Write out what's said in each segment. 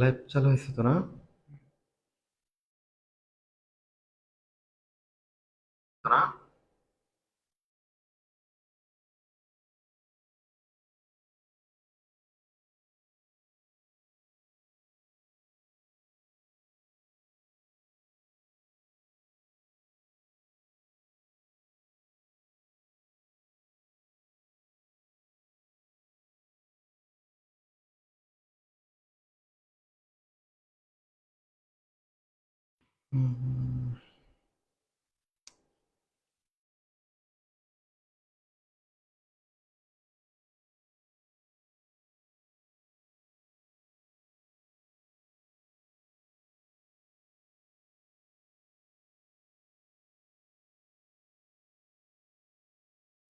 Live চালু হয়েছে তো না? হুম,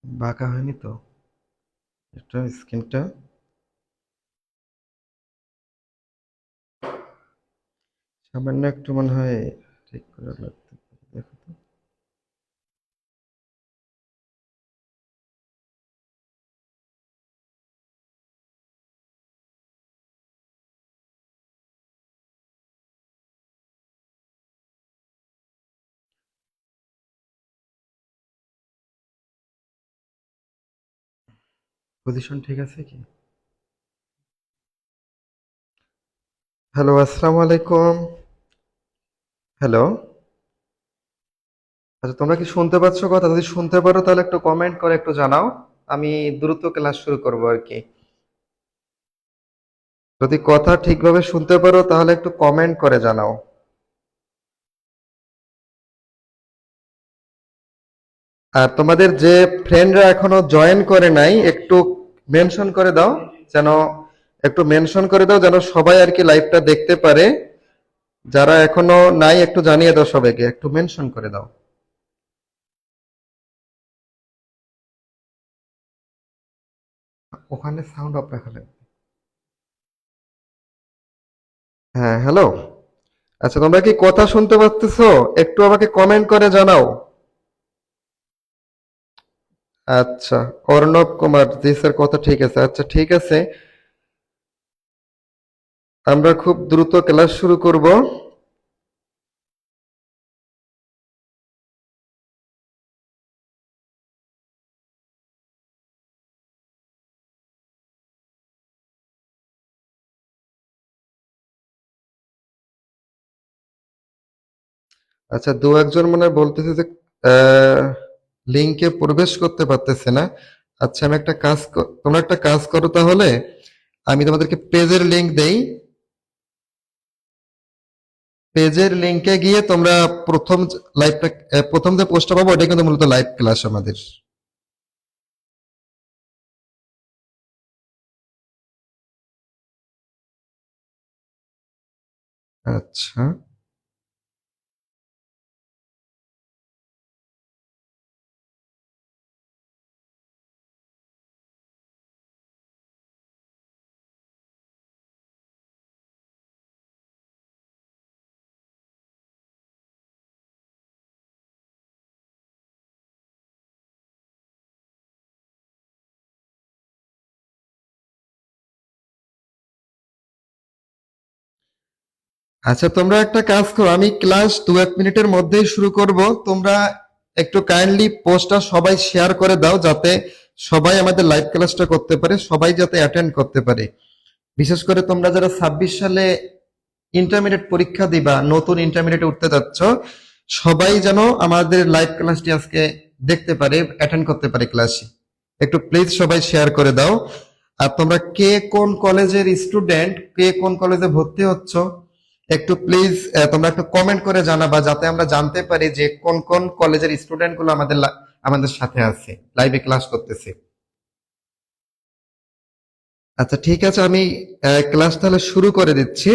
বাঁকা হয়নি তো এটা স্ক্রিনটা? সামান্য একটু মনে হয় ঠিক করে লাগতে পারে, দেখো তো। পজিশন ঠিক আছে কি? হ্যালো, আসসালামু আলাইকুম। হ্যালো। আচ্ছা, তোমরা কি শুনতে পাচ্ছ কথা? যদি শুনতে পারো তাহলে একটু কমেন্ট করে একটু জানাও। আমি দ্রুত ক্লাস শুরু করবো আর কি। যদি কথা ঠিকভাবে শুনতে পারো তাহলে একটু কমেন্ট করে জানাও। আর তোমাদের যে ফ্রেন্ডরা এখনো জয়েন করে নাই একটু মেনশন করে দাও, যেন একটু মেনশন করে দাও যেন সবাই আর কি লাইভটা দেখতে পারে। যারা এখনো নাই একটু জানিয়ে দাও, সবাইকে একটু মেনশন করে দাও। ওখানে সাউন্ড অফ রাখা লাগবে। হ্যাঁ, হ্যালো। আচ্ছা, তোমরা কি কথা শুনতে পাচ্তেছো? একটু আমাকে কমেন্ট করে জানাও। আচ্ছা, অর্ণব কুমার, জি স্যার, কথা ঠিক আছে। আচ্ছা, ঠিক আছে, আমরা খুব দ্রুত ক্লাস শুরু করব। আচ্ছা, দু একজন মনে হয় বলতেছে যে লিংকে প্রবেশ করতে পারতেছে না। আচ্ছা, আমি একটা কাজ তোমরা একটা কাজ করো তাহলে, আমি তোমাদেরকে পেজের লিংক দেই। পেজের লিংকে গিয়ে তোমরা প্রথম লাইভটা, প্রথম যে পোস্টটা পাবো ওটা কিন্তু মূলত লাইভ ক্লাস আমাদের। আচ্ছা, আচ্ছা, তোমরা একটা কাজ করো, আমি ক্লাস দু এক মিনিটের মধ্যেই শুরু করব। তোমরা একটু কাইন্ডলি পোস্টটা সবাই শেয়ার করে দাও, যাতে সবাই আমাদের লাইভ ক্লাসটা করতে পারে, সবাই যাতে অ্যাটেন্ড করতে পারে। বিশেষ করে তোমরা যারা 26 সালে ইন্টারমিডিয়েট পরীক্ষা দিবা, নতুন ইন্টারমিডিয়েটে উঠতে যাচ্ছ, সবাই যেন আমাদের লাইভ ক্লাসটি আজকে দেখতে পারে, অ্যাটেন্ড করতে পারে ক্লাসে। একটু প্লিজ সবাই শেয়ার করে দাও। আর তোমরা কে কোন কলেজের স্টুডেন্ট, কে কোন কলেজে ভর্তি হচ্ছ, একটু প্লিজ তোমরা একটু কমেন্ট করে জানাবা, যাতে আমরা জানতে পারি যে কোন কোন কলেজের স্টুডেন্ট গুলো আমাদের সাথে আছে, লাইভে ক্লাস করতেছে। আচ্ছা, ঠিক আছে, আমি ক্লাস তাহলে শুরু করে দিচ্ছি।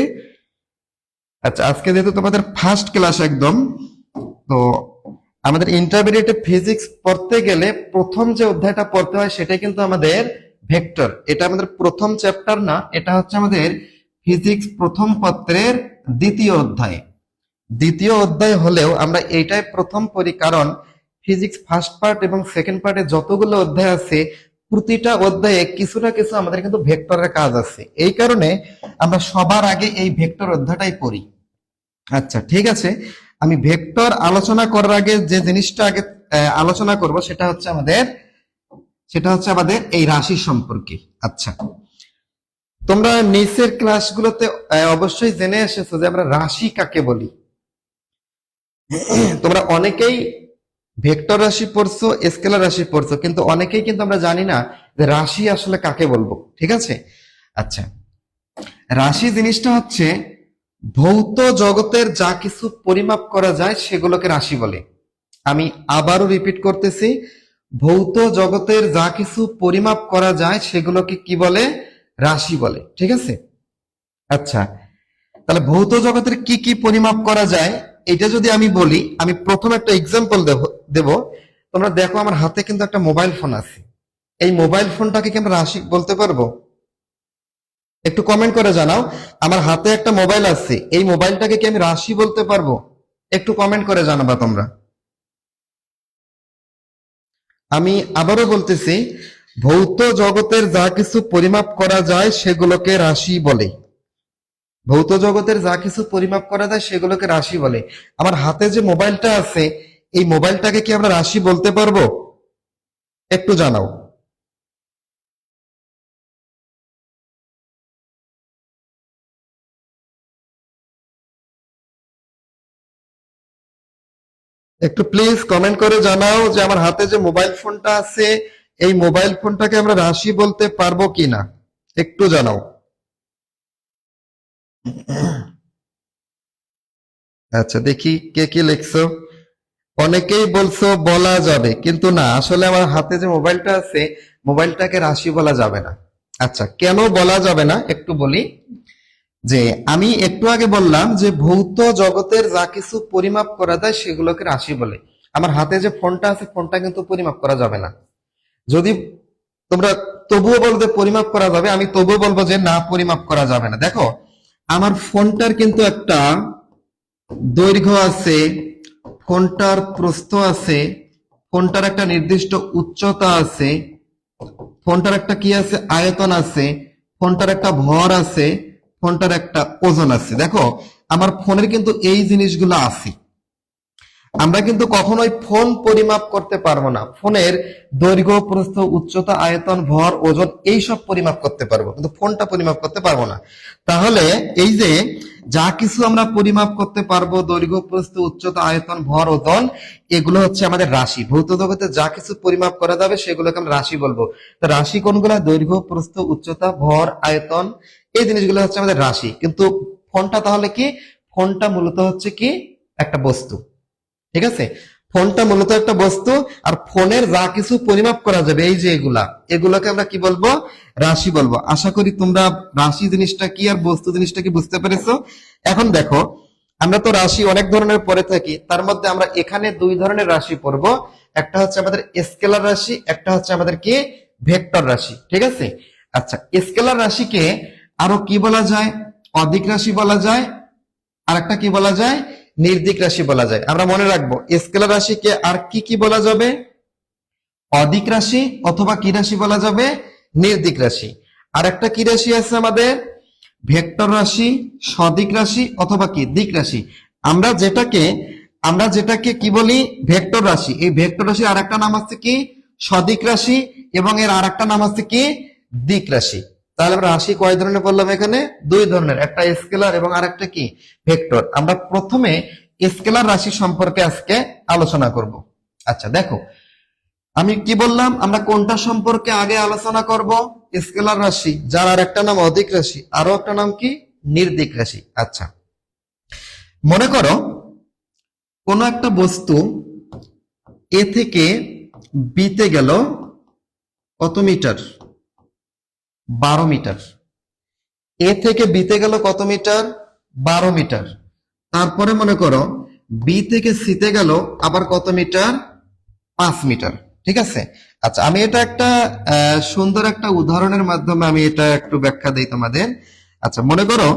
আচ্ছা, আজকে যেহেতু তোমাদের ফার্স্ট ক্লাস একদম, তো আমাদের ইন্টারমিডিয়েটে ফিজিক্স পড়তে গেলে প্রথম যে অধ্যায়টা পড়তে হয় সেটাই কিন্তু আমাদের ভেক্টর। এটা আমাদের প্রথম চ্যাপ্টার না, এটা হচ্ছে আমাদের ফিজিক্স প্রথম পত্রের দ্বিতীয় অধ্যায়। দ্বিতীয় অধ্যায় হলেও আমরা এইটাই প্রথম পড়ি, কারণ ফিজিক্স ফার্স্ট পার্ট এবং সেকেন্ড পার্টে যতগুলো অধ্যায় আছে প্রতিটা অধ্যায়ে কিছু না কিছু আমাদের কিন্তু ভেক্টরের কাজ আছে, এই কারণে আমরা সবার আগে এই ভেক্টর অধ্যায়টাই পড়ি। আচ্ছা ঠিক আছে, আমি ভেক্টর আলোচনা করার আগে যে জিনিসটা আগে আলোচনা করব সেটা হচ্ছে আমাদের এই রাশি সম্পর্কে। আচ্ছা, তোমরা নিচের ক্লাসগুলোতে অবশ্যই জেনে এসেছো যে আমরা রাশি কাকে বলি। তোমরা অনেকেই ভেক্টর রাশি পড়ছো, স্কেলার রাশি পড়ছো, কিন্তু অনেকেই কিন্তু আমরা জানি না যে রাশি আসলে কাকে বলবো। ঠিক আছে, আচ্ছা, রাশি জিনিসটা হচ্ছে ভৌত জগতের যা কিছু পরিমাপ করা যায় সেগুলোকে রাশি বলে। আমি আবারও রিপিট করতেছি, ভৌত জগতের যা কিছু পরিমাপ করা যায় সেগুলোকে কি বলে? রাশি বলে। ঠিক আছে, আচ্ছা, তাহলে ভৌত জগতের কি কি পরিমাপ করা যায় এটা যদি আমি বলি, আমি প্রথম একটা এক্সাম্পল দেব। তোমরা দেখো আমার হাতে কিন্তু একটা মোবাইল ফোন আছে, এই মোবাইল ফোনটাকে কি আমরা রাশি বলতে পারবো? একটু কমেন্ট করে জানাও, আমার হাতে একটা মোবাইল আছে, এই মোবাইলটাকে কি আমি রাশি বলতে পারবো? একটু কমেন্ট করে জানাবা তোমরা। আমি আবারও বলতেছি, ভৌত জগতের যা কিছু পরিমাপ করা যায় সেগুলোকে রাশি বলে। ভৌত জগতের যা কিছু পরিমাপ করা যায় সেগুলোকে রাশি বলে। আমার হাতে যে মোবাইলটা আছে, এই মোবাইলটাকে কি আমরা রাশি বলতে পারবো? একটু জানাও। একটু প্লিজ কমেন্ট করে জানাও যে আমার হাতে যে মোবাইল ফোনটা আছে, এই মোবাইল ফোনটাকে আমরা রাশি বলতে পারবো কিনা, একটু জানাও। আচ্ছা দেখি কে কি লিখছো। অনেকেই বলছো বলা যাবে, কিন্তু না, আসলে আমার হাতে যে মোবাইলটা আছে, মোবাইলটাকে রাশি বলা যাবে না। আচ্ছা, কেন বলা যাবে না একটু বলি। যে আমি একটু আগে বললাম যে ভৌত জগতের যা কিছু পরিমাপ করা যায় সেগুলোকে রাশি বলে। আমার হাতে যে ফোনটা আছে, ফোনটা কিন্তু পরিমাপ করা যাবে না। যদি তোমরা তবুও বলবে পরিমাপ করা যাবে, আমি তবুও বলবো যে না, পরিমাপ করা যাবে না। দেখো, আমার ফোনটার কিন্তু একটা দৈর্ঘ্য আছে, ফোনটার প্রস্থ আছে, ফোনটার একটা নির্দিষ্ট উচ্চতা আছে, ফোনটার একটা কি আছে, আয়তন আছে, ফোনটার একটা ভর আছে, ফোনটার একটা ওজন আছে। দেখো, আমার ফোনের কিন্তু এই জিনিসগুলো আছে। আমরা কিন্তু কখনোই ফোন পরিমাপ করতে পারবো না। ফোনের দৈর্ঘ্য, প্রস্থ, উচ্চতা, আয়তন, ভর, ওজন এইসব পরিমাপ করতে পারবো, কিন্তু ফোনটা পরিমাপ করতে পারবো না। তাহলে এই যে যা কিছু আমরা পরিমাপ করতে পারবো, দৈর্ঘ্য, প্রস্থ, উচ্চতা, আয়তন, ভর, ওজন, এগুলো হচ্ছে আমাদের রাশি। ভৌত জগতে যা কিছু পরিমাপ করা যাবে সেগুলোকে আমরা রাশি বলবো। তো রাশি কোনগুলা? দৈর্ঘ্য, প্রস্থ, উচ্চতা, ভর, আয়তন, এই জিনিসগুলো হচ্ছে আমাদের রাশি। কিন্তু ফোনটা তাহলে কি? ফোনটা মূলত হচ্ছে কি? একটা বস্তু। ঠিক আছে, ফোনটা মূলত একটা বস্তু, আর ফোনের যা কিছু পরিমাপ করা যাবে, এই যে এগুলোকে আমরা কি বলবো? রাশি বলবো। আশা করি তোমরা রাশি জিনিসটা কি আর বস্তু জিনিসটা কি বুঝতে পেরেছো। এখন দেখো, আমরা তো রাশি অনেক ধরনের পড়ে থাকি, তার মধ্যে আমরা এখানে দুই ধরনের রাশি পড়বো। একটা হচ্ছে আমাদের স্কেলার রাশি, একটা হচ্ছে আমাদের কি? ভেক্টর রাশি। ঠিক আছে, আচ্ছা, স্কেলার রাশিকে আরো কি বলা যায়? অধিক রাশি বলা যায়, আর একটা কি বলা যায়? নির্দিক রাশি বলা যায়। আমরা মনে রাখবো, স্কেলার রাশিকে আর কি কি বলা যাবে? অধিক রাশি অথবা কি রাশি বলা যাবে? নির্দিক রাশি। আর একটা কি রাশি আছে আমাদের? ভেক্টর রাশি, সদিক রাশি অথবা কি দিক রাশি। আমরা যেটাকে কি বলি? ভেক্টর রাশি। এই ভেক্টর রাশি আর একটা নাম হচ্ছে কি? সদিক রাশি, এবং এর আর একটা নাম হচ্ছে কি? দিক রাশি। তাহলে আমরা রাশি কয় ধরনের বললাম এখানে? দুই ধরনের, একটা স্কেলার এবং আরেকটা কি? ভেক্টর। আমরা প্রথমে স্কেলার রাশি সম্পর্কে আজকে আলোচনা করব। আচ্ছা দেখো, আমি কি বললাম? আমরা কোনটা সম্পর্কে আগে আলোচনা করব? স্কেলার রাশি, যার আর একটা নাম অধিক রাশি, আরো একটা নাম কি? নির্দিক রাশি। আচ্ছা, মনে করো কোন একটা বস্তু এ থেকে বিতে গেল কত মিটার? 12 মিটার। এ থেকে বিতে গেল কত মিটার? 12 মিটার। তারপরে মনে করো বি থেকে সিতে গেল আবার কত মিটার? 5 মিটার। ঠিক আছে, আচ্ছা, আমি এটা একটা সুন্দর একটা উদাহরণের মাধ্যমে আমি এটা একটু ব্যাখ্যা দিই তোমাদের। আচ্ছা, মনে করো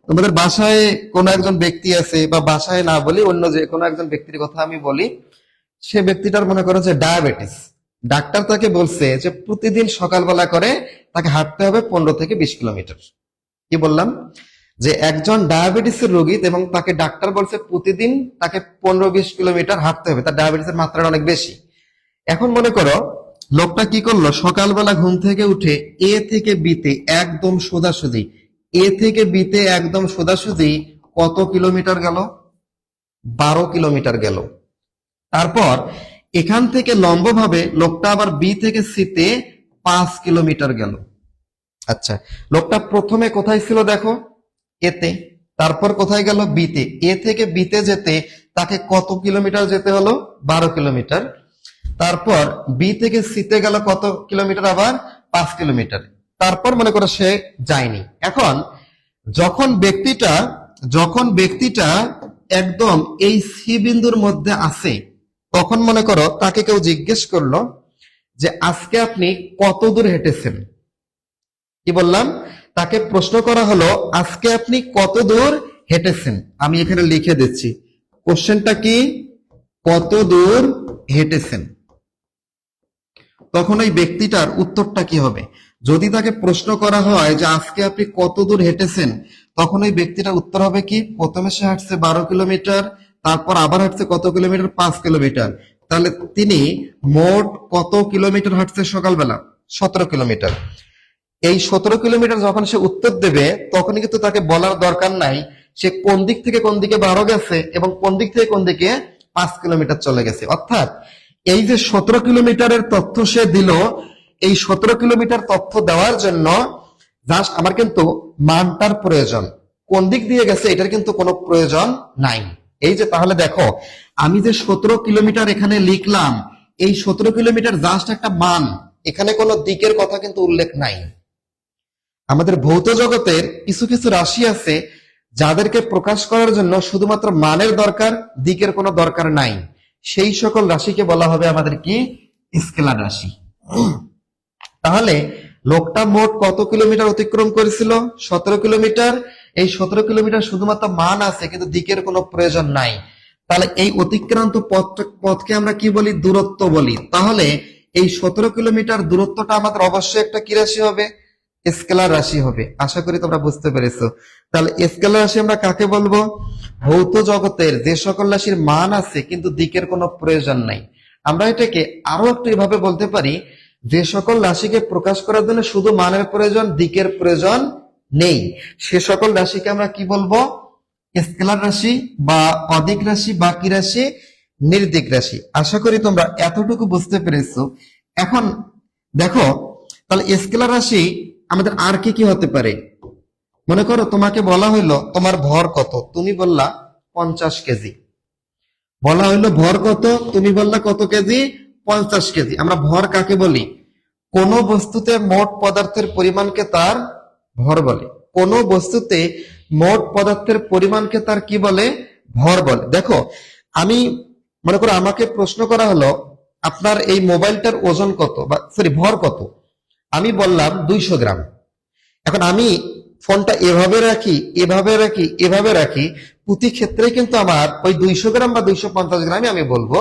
তোমাদের বাসায় কোনো একজন ব্যক্তি আছে, বা বাসায় না বলি, অন্য যে কোনো একজন ব্যক্তির কথা আমি বলি। সে ব্যক্তিটার মনে করো যে ডায়াবেটিস। ডাক্তার তাকে বলছে যে প্রতিদিন সকালবেলা করে তাকে হাঁটতে হবে 15 থেকে 20 কিলোমিটার। কি বললাম? যে একজন ডায়াবেটিসের রোগী এবং তাকে ডাক্তার বলছে প্রতিদিন তাকে 15-20 কিলোমিটার হাঁটতে হবে, তার ডায়াবেটিসের মাত্রা অনেক বেশি। এখন মনে করো লোকটা কি করলো, সকালবেলা ঘুম থেকে উঠে এ থেকে বিতে একদম সোজাসুজি, এ থেকে বিতে একদম সোজাসুজি কত কিলোমিটার গেল? 12 কিলোমিটার গেল। তারপর এখান থেকে লম্বভাবে লোকটা আবার বি থেকে সিতে 5 কিলোমিটার গেল। আচ্ছা, লোকটা প্রথমে কোথায় ছিল দেখো? এতে। তারপর কোথায় গেল? বিতে। এ থেকে বিতে যেতে তাকে কত কিলোমিটার যেতে হলো? 12 কিলোমিটার। তারপর বি থেকে সিতে গেল কত কিলোমিটার? আবার 5 কিলোমিটার। তারপর মনে করো সে যায়নি। এখন যখন ব্যক্তিটা একদম এই সি বিন্দুর মধ্যে আছে, তখন মনে করো তাকে কেউ জিজ্ঞেস করলো যে আজকে আপনি কত দূর হেঁটেছেন। কি বললাম? তাকে প্রশ্ন করা হলো আজকে আপনি কত দূর হেঁটেছেন। আমি এখানে লিখে দিচ্ছি, কোশ্চেনটা কি? কত দূর হেঁটেছেন। তখন ওই ব্যক্তিটার উত্তরটা কি হবে? যদি তাকে প্রশ্ন করা হয় যে আজকে আপনি কত দূর হেঁটেছেন, তখন ওই ব্যক্তিটার উত্তর হবে কি? প্রথমে সে হাঁটছে 12 কিলোমিটার, তারপর আবার হাঁটছে কত কিলোমিটার? 5 কিলোমিটার। তাহলে তিনি মোট কত কিলোমিটার হাঁটছে সকালবেলা? 17 কিলোমিটার। এই 17 কিলোমিটার যখন সে উত্তর দেবে, তখন কিন্তু তাকে বলার দরকার নাই সে কোন দিক থেকে কোন দিকে 12 গেছে এবং কোন দিক থেকে কোন দিকে 5 কিলোমিটার চলে গেছে। অর্থাৎ এই যে 17 কিলোমিটারের তথ্য সে দিল, এই 17 কিলোমিটার তথ্য দেওয়ার জন্য জাস্ট আমার কিন্তু মানটার প্রয়োজন। কোন দিক দিয়ে গেছে এটার কিন্তু কোনো প্রয়োজন নাই। এই যে তাহলে দেখো, আমি যে 17 কিলোমিটার এখানে লিখলাম, এই 17 কিলোমিটার জাস্ট একটা মান, এখানে কোনো দিকের কথা কিন্তু উল্লেখ নাই। আমাদের ভৌত জগতের কিছু কিছু রাশি আছে যাদেরকে প্রকাশ করার জন্য শুধুমাত্র মানের দরকার, দিকের কোনো দরকার নাই। সেই সকল রাশিকে বলা হবে আমাদের কি? স্কেলার রাশি। তাহলে লোকটা মোট কত কিলোমিটার অতিক্রম করেছিল? 17 কিলোমিটার। এই 17 কিলোমিটার শুধুমাত্র মান আছে, কিন্তু দিকের কোনো প্রয়োজন নাই। তাহলে এই অতিক্রান্ত পথকে আমরা কি বলি? দূরত্ব বলি। তাহলে এই 17 কিলোমিটার দূরত্বটা আমাদের অবশ্যই একটা কি রাশি হবে? স্কেলার রাশি হবে। আশা করি তোমরা বুঝতে পেরেছো। তাহলে স্কেলার রাশি আমরা কাকে বলবো? ভৌত জগতের যে সকল রাশির মান আছে কিন্তু দিকের কোনো প্রয়োজন নাই। আমরা এটাকে আরো একটু এভাবে বলতে পারি, যে সকল রাশিকে প্রকাশ করার জন্য শুধু মানের প্রয়োজন, দিকের প্রয়োজন নেই, সে সকল রাশিকে আমরা কি বলবো? স্কেলার রাশি বা অদিক রাশি বা কি রাশি? নির্দিক রাশি। আশা করি তোমরা এতটুকু বুঝতে পেরেছো। এখন দেখো, তাহলে স্কেলার রাশি আমাদের আর কি কি হতে পারে? মনে করো তোমাকে বলা হইলো তোমার ভর কত, তুমি বললা 50 কেজি। বলা হইলো ভর কত, তুমি বললা কত কেজি? 50 কেজি। আমরা ভর কাকে বলি? কোন বস্তুতে মোট পদার্থের পরিমাণকে তার ভর বলে। কোন বস্তুতে মোট পদার্থের পরিমাণকে তার কি বলে? ভর বলে। দেখো, আমি মনে করো আমাকে প্রশ্ন করা হলো আপনার এই মোবাইলটার ওজন কত, বা সরি ভর কত। আমি বললাম 200 গ্রাম। এখন আমি ফোনটা এভাবে রাখি, এভাবে রাখি, এভাবে রাখি, প্রতি ক্ষেত্রে কিন্তু আমার ওই 200 গ্রাম বা 250 গ্রামই আমি বলবো।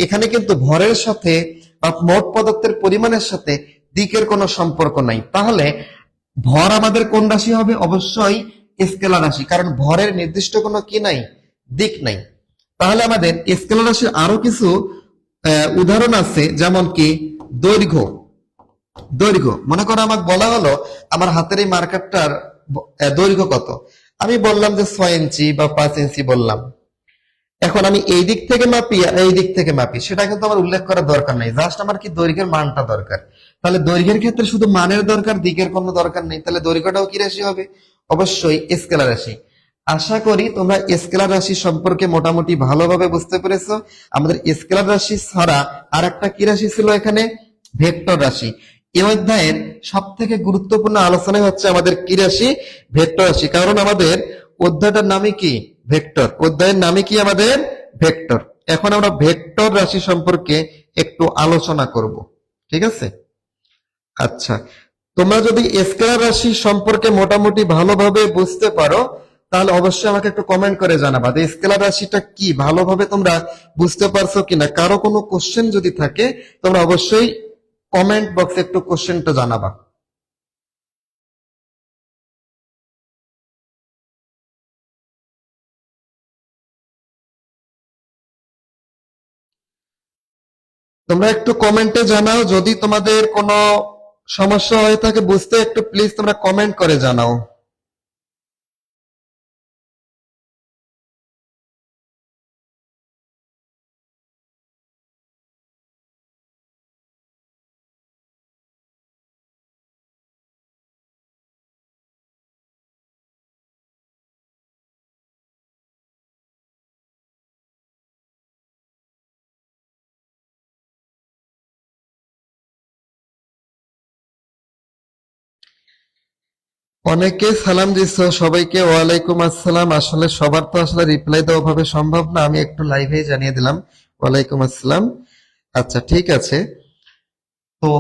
এখানে কিন্তু ভরের সাথে বা মোট পদার্থের পরিমাণের সাথে দিকের কোনো সম্পর্ক নাই। তাহলে ভর আমাদের কোন রাশি হবে? অবশ্যই স্কেলার রাশি, কারণ ভরের নির্দিষ্ট কোনো কি নাই? দিক নাই। তাহলে আমাদের স্কেলার রাশির আরো কিছু উদাহরণ আছে, যেমন কি দৈর্ঘ্য। দৈর্ঘ্য মনে করো আমাকে বলা হলো আমার হাতের এই মার্কারটার দৈর্ঘ্য কত। আমি বললাম যে 6 ইঞ্চি বা 5 ইঞ্চি বললাম। এখন আমি এই দিক থেকে মাপি আর এই দিক থেকে মাপি, সেটা কিন্তু আমার উল্লেখ করার দরকার নাই, জাস্ট আমার কি দৈর্ঘ্যের মানটা দরকার। তাহলে দৈর্ঘ্যের ক্ষেত্রে শুধু মানের দরকার, দিকের কোনো দরকার নেই। তাহলে দৈর্ঘ্যটাও কি রাশি হবে? অবশ্যই স্কেলার রাশি। আশা করি তোমরা স্কেলার রাশি সম্পর্কে মোটামুটি ভালোভাবে বুঝতে পেরেছো। আমাদের স্কেলার রাশি ছাড়া আর একটা কি রাশি ছিল এখানে? ভেক্টর রাশি। এই অধ্যায়ের সব থেকে গুরুত্বপূর্ণ আলোচনা হচ্ছে আমাদের কি রাশি? ভেক্টর রাশি। কারণ আমাদের অধ্যায়টার নামই কি? ভেক্টর। অধ্যায়ের নামই কি আমাদের? ভেক্টর। এখন আমরা ভেক্টর রাশি সম্পর্কে একটু আলোচনা করব, ঠিক আছে? আচ্ছা, তোমরা যদি স্কেলার রাশি সম্পর্কে মোটামুটি ভালোভাবে বুঝতে পারো, তাহলে অবশ্যই আমাকে একটু কমেন্ট করে জানাবা যে স্কেলার রাশিটা কি ভালোভাবে তোমরা বুঝতে পারছো কিনা। কারো কোনো কোশ্চেন যদি থাকে তোমরা অবশ্যই কমেন্ট বক্সে একটু কোশ্চেনটা জানাবা। তোমরা একটু কমেন্টে জানাও, যদি তোমাদের কোনো সমস্যা হয়ে থাকে বুঝতে, একটু প্লিজ তোমরা কমেন্ট করে জানাও। অনেকে সালাম দিচ্ছ, সবাইকে ওয়ালাইকুম আসসালাম। আসলে সবার তো আসলে রিপ্লাই দেওয়া ভাবে সম্ভব না, আমি একটু লাইভে জানিয়ে দিলাম ওয়ালাইকুম আসসালাম। আচ্ছা ঠিক আছে, তো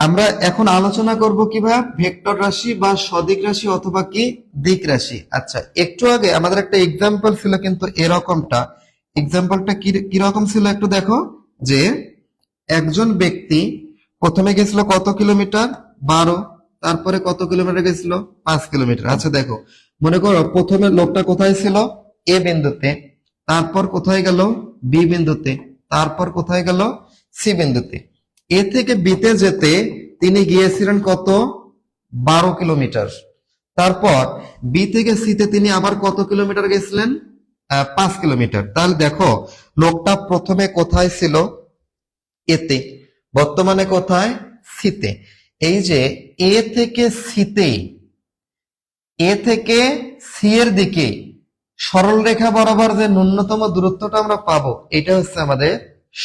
আমরা এখন আলোচনা করব কিভাবে ভেক্টর রাশি বা সদিক রাশি অথবা কি দিক রাশি। আচ্ছা, একটু আগে আমাদের একটা এক্সাম্পল ছিল কিন্তু এরকমটা, এক্সাম্পলটা কিরকম ছিল একটু দেখো, যে একজন ব্যক্তি প্রথমে গেছিল কত কিলোমিটার, 12, তারপরে কত কিলোমিটার গেছিল, 5 কিলোমিটার। আচ্ছা দেখো, মনে করো প্রথমে লোকটা কোথায় ছিল, এ বিন্দুতে, তারপর কোথায় গেল, বি বিন্দুতে, তারপর কোথায় গেল, সি বিন্দুতে। এ থেকে বিতে যেতে তিনি গিয়েছিলেন কত, 12 কিলোমিটার। তারপর বি থেকে সিতে তিনি আবার কত কিলোমিটার গেছিলেন, 5 কিলোমিটার। তাহলে দেখো লোকটা প্রথমে কোথায় ছিল, এতে, বর্তমানে কোথায়, সিতে। এই যে এ থেকে সিতে, এ থেকে সি এর দিকে সরল রেখা বরাবর যে ন্যূনতম দূরত্বটা আমরা পাবো, এটা হচ্ছে আমাদের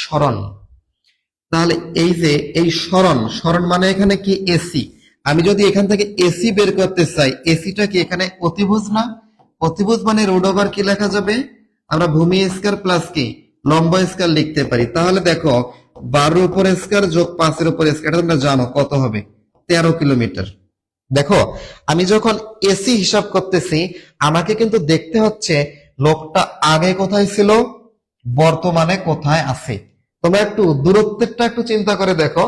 সরণ। তাহলে এই যে এই সরণ, সরণ মানে এখানে কি, এসি। আমি যদি এখান থেকে এসি বের করতে চাই, এসিটা কি এখানে অতিভুজ না, অতিভুজ মানে রুট ওভার কি লেখা যাবে, আমরা ভূমি স্কয়ার প্লাস কি লম্ব স্কয়ার লিখতে পারি। তাহলে দেখো 12 উপর স্কয়ার যোগ 5 এর উপর স্কয়ার, এটা তোমরা জানো কত হবে, 13 কিলোমিটার। দেখো আমি যখন এসি হিসাব করতেছি, আমাকে কিন্তু দেখতে হচ্ছে লোকটা আগে কোথায় ছিল, বর্তমানে কোথায় আছে। তোমরা একটু দূরত্বটা একটু চিন্তা করে দেখো,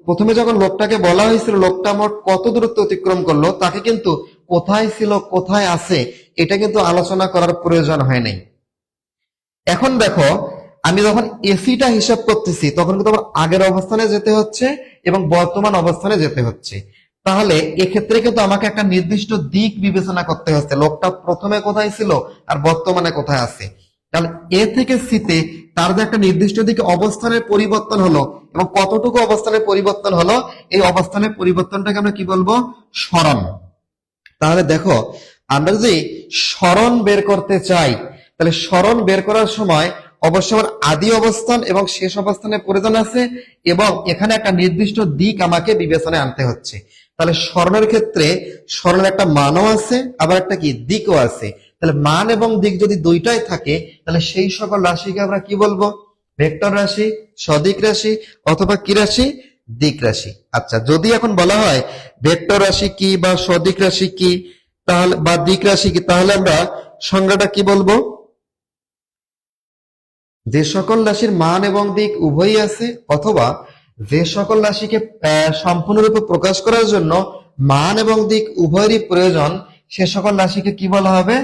প্রথমে যখন লোকটাকে বলা হয়েছিল লোকটা মোট কত দূরত্ব অতিক্রম করলো, তাকে কিন্তু কোথায় ছিল কোথায় আছে এটা কিন্তু আলোচনা করার প্রয়োজন হয় নাই। এখন দেখো আমি যখন এসিটা হিসাব করতেছি, তখন কিন্তু আমার আগের অবস্থানে যেতে হচ্ছে এবং বর্তমান অবস্থানে যেতে হচ্ছে। তাহলে এক্ষেত্রে কিন্তু আমাকে একটা নির্দিষ্ট দিক বিবেচনা করতে হচ্ছে, লোকটা প্রথমে কোথায় ছিল আর বর্তমানে কোথায় আছে। তাহলে এ থেকে সিতে তার যে একটা নির্দিষ্ট দিকে অবস্থানের পরিবর্তন হলো, এবং কতটুকু অবস্থানের পরিবর্তন হলো, এই অবস্থানের পরিবর্তনটাকে আমরা কি বলবো, সরণ। তাহলে দেখো আমরা যদি সরণ বের করতে চাই, তাহলে সরণ বের করার সময় অবশ্যই আমার আদি অবস্থান এবং শেষ অবস্থানের প্রয়োজন আছে, এবং এখানে একটা নির্দিষ্ট দিক আমাকে বিবেচনায় আনতে হচ্ছে। তাহলে সরণের ক্ষেত্রে সরণের একটা মানও আছে, আবার একটা কি দিকও আছে। তাহলে মান এবং দিক যদি দুইটাই থাকে, তাহলে সেই সকল রাশিকে আমরা কি বলবো, ভেক্টর রাশি, সদিক রাশি অথবা কি রাশি, দিক রাশি। আচ্ছা, যদি এখন বলা হয় ভেক্টর রাশি কি বা সদিক রাশি কি, তাহলে বা দিক রাশি কি, তাহলে আমরা সংজ্ঞাটা কি বলবো, যে সকল রাশির মান এবং দিক উভয়ই আছে, অথবা যে সকল রাশিকে সম্পূর্ণরূপে প্রকাশ করার জন্য মান এবং দিক উভয়েরই প্রয়োজন, সে সকল রাশিকে কি বলা হবে,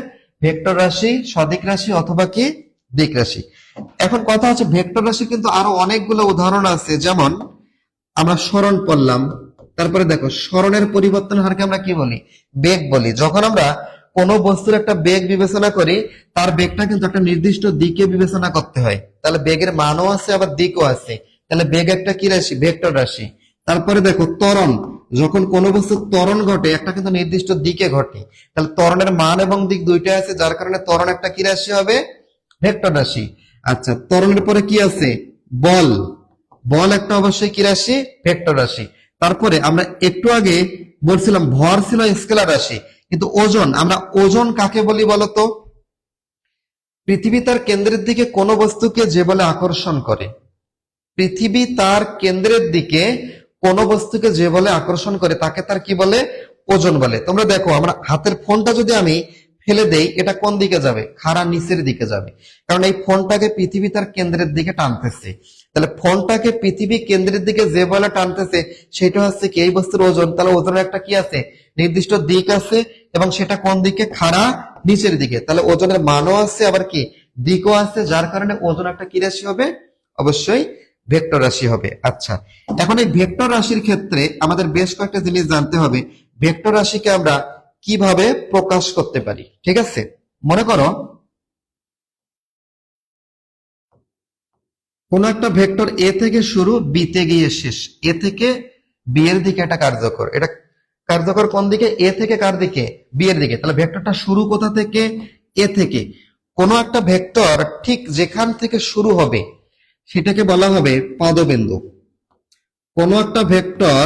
ভেক্টর রাশি, সদিক রাশি অথবা কি দিক রাশি। এখন কথা হচ্ছে ভেক্টর রাশি কিন্তু আরো অনেকগুলো উদাহরণ আছে, যেমন আমরা সরণ পড়লাম, তারপরে দেখো সরণের পরিবর্তন হারকে আমরা কি বলি, বেগ বলি। যখন আমরা কোন বস্তুর একটা বেগ বিবেচনা করি, তার বেগটা কিন্তু একটা নির্দিষ্ট দিকে বিবেচনা করতে হয়। তাহলে বেগের মানও আছে আবার দিকও আছে, তাহলে বেগ একটা কি রাশি, ভেক্টর রাশি। তারপরে দেখো ত্বরণ, যখন কোনো বস্তুর ত্বরণ ঘটে একটা কিন্তু নির্দিষ্ট দিকে ঘটে, তাহলে ত্বরণের মান এবং দিক দুইটাই আছে, যার কারণে ত্বরণ একটা কি রাশি হবে, ভেক্টর রাশি। আচ্ছা, ত্বরণের পরে কি আছে, বল, বল একটা অবশ্যই কি রাশি, ভেক্টর রাশি। তারপরে আমরা একটু আগে বলছিলাম ভর ছিল স্কেলার রাশি, কিন্তু ওজন, আমরা ওজন কাকে বলি বলতো, পৃথিবী তার কেন্দ্রের দিকে কোন বস্তুকে যে বলে আকর্ষণ করে, পৃথিবী তার কেন্দ্রের দিকে কোন বস্তুকে যে বলে আকর্ষণ করে তাকে তার কি বলে, ওজন বলে। তোমরা দেখো আমরা হাতের ফোনটা যদি আমি ফেলে দেই, এটা কোন দিকে যাবে? খাড়া নিচের দিকে যাবে, কারণ এই ফোনটাকে পৃথিবী তার কেন্দ্রের দিকে টানতেছে। তাহলে ফোনটাকে পৃথিবী কেন্দ্রের দিকে যে বলে টানতেছে সেটা হচ্ছে কি এই বস্তুর ওজন। তাহলে ওজনের একটা কি আছে? নির্দিষ্ট দিক আছে, এবং সেটা কোন দিকে? খাড়া নিচের দিকে। তাহলে ওজনের মানও আছে, আবার কি দিকও আছে, যার কারণে ওজন একটা কি রাশি হবে? অবশ্যই ভেক্টর রাশি হবে। আচ্ছা, এখন এই ভেক্টর রাশির ক্ষেত্রে আমাদের বেশ কয়েকটা জিনিস জানতে হবে। ভেক্টর রাশিকে আমরা কিভাবে প্রকাশ করতে পারি, ঠিক আছে? মনে করো কোন একটা ভেক্টর এ থেকে শুরু, বি তে গিয়ে শেষ। এ থেকে বি এর দিকে এটা কার্যকর। এটা কার্যকর কোন দিকে? এ থেকে কার দিকে? বি এর দিকে। তাহলে ভেক্টরটা শুরু কোথা থেকে? এ থেকে। কোন একটা ভেক্টর ঠিক যেখান থেকে শুরু হবে সেটাকে বলা হবে পাদবিন্দু। কোন একটা ভেক্টর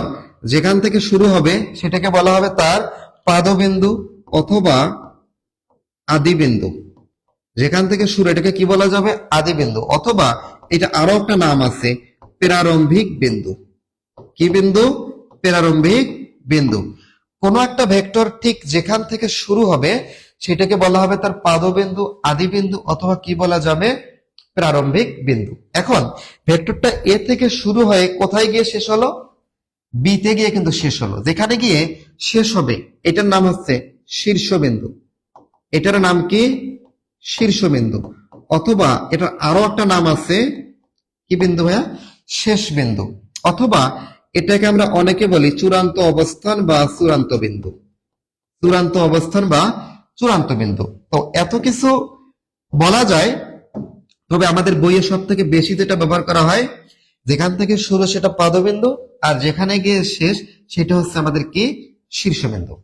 যেখান থেকে শুরু হবে সেটাকে বলা হবে তার পাদবিন্দু অথবা আদিবিন্দু। যেখান থেকে শুরু এটাকে কি বলা যাবে? আদিবিন্দু, অথবা এটা আরো একটা নাম আছে, প্রারম্ভিক বিন্দু। কি বিন্দু? প্রারম্ভিক বিন্দু। কোন একটা ভেক্টর ঠিক যেখান থেকে শুরু হবে সেটাকে বলা হবে তার পাদবিন্দু, আদিবিন্দু, অথবা কি বলা যাবে? প্রারম্ভিক বিন্দু। এখন ভেক্টরটা এ থেকে শুরু হয়ে কোথায় গিয়ে শেষ হলো? বি তে গিয়ে কিন্তু শেষ হলো। যেখানে গিয়ে শেষ হবে এটার নাম হচ্ছে শীর্ষবিন্দু। এটার নাম কি? শীর্ষবিন্দু, অথবা এটার আরো একটা নাম আছে, কি বিন্দু ভাইয়া? শেষ বিন্দু, অথবা এটাকে আমরা অনেকে বলি চূড়ান্ত অবস্থান বা চূড়ান্ত বিন্দু। চূড়ান্ত অবস্থান বা চূড়ান্ত বিন্দু। তো এত কিছু বলা যায়, তবে আমাদের বইয়ে সব থেকে বেশি যেটা ব্যবহার করা হয়, যেখান থেকে শুরু সেটা পাদবিন্দু, আর যেখানে গিয়ে শেষ সেটা হচ্ছে আমাদের কি? শীর্ষবিন্দু।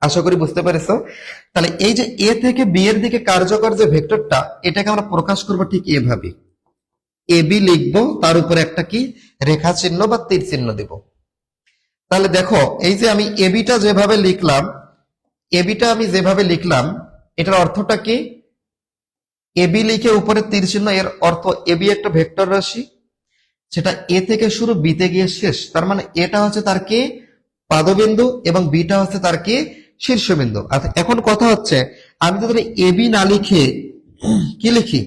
আশা করি বুঝতে পেরেছো। তাহলে এই যে এ থেকে বি এর দিকে কার্যকর যে ভেক্টরটা, এটাকে আমরা প্রকাশ করব ঠিক এভাবে। এ বি লিখবো, তার উপরে একটা কি রেখা চিহ্ন বা তীর চিহ্ন দিব। তাহলে দেখো এই যে আমি এবিটা যেভাবে লিখলাম, এবিটা আমি যেভাবে লিখলাম, এটার অর্থটা কি? এবি লিখে উপরে তীর চিহ্ন, এর অর্থ এবি একটা ভেক্টর রাশি, সেটা এ থেকে শুরু, বিতে গিয়ে শেষ। তার মানে এটা হচ্ছে তার কি? পাদবিন্দু, এবং বিটা হচ্ছে তার কি? শীর্ষবিন্দু। আচ্ছা, এখন কথা হচ্ছে আমি যদি এবি না লিখে কি লিখি?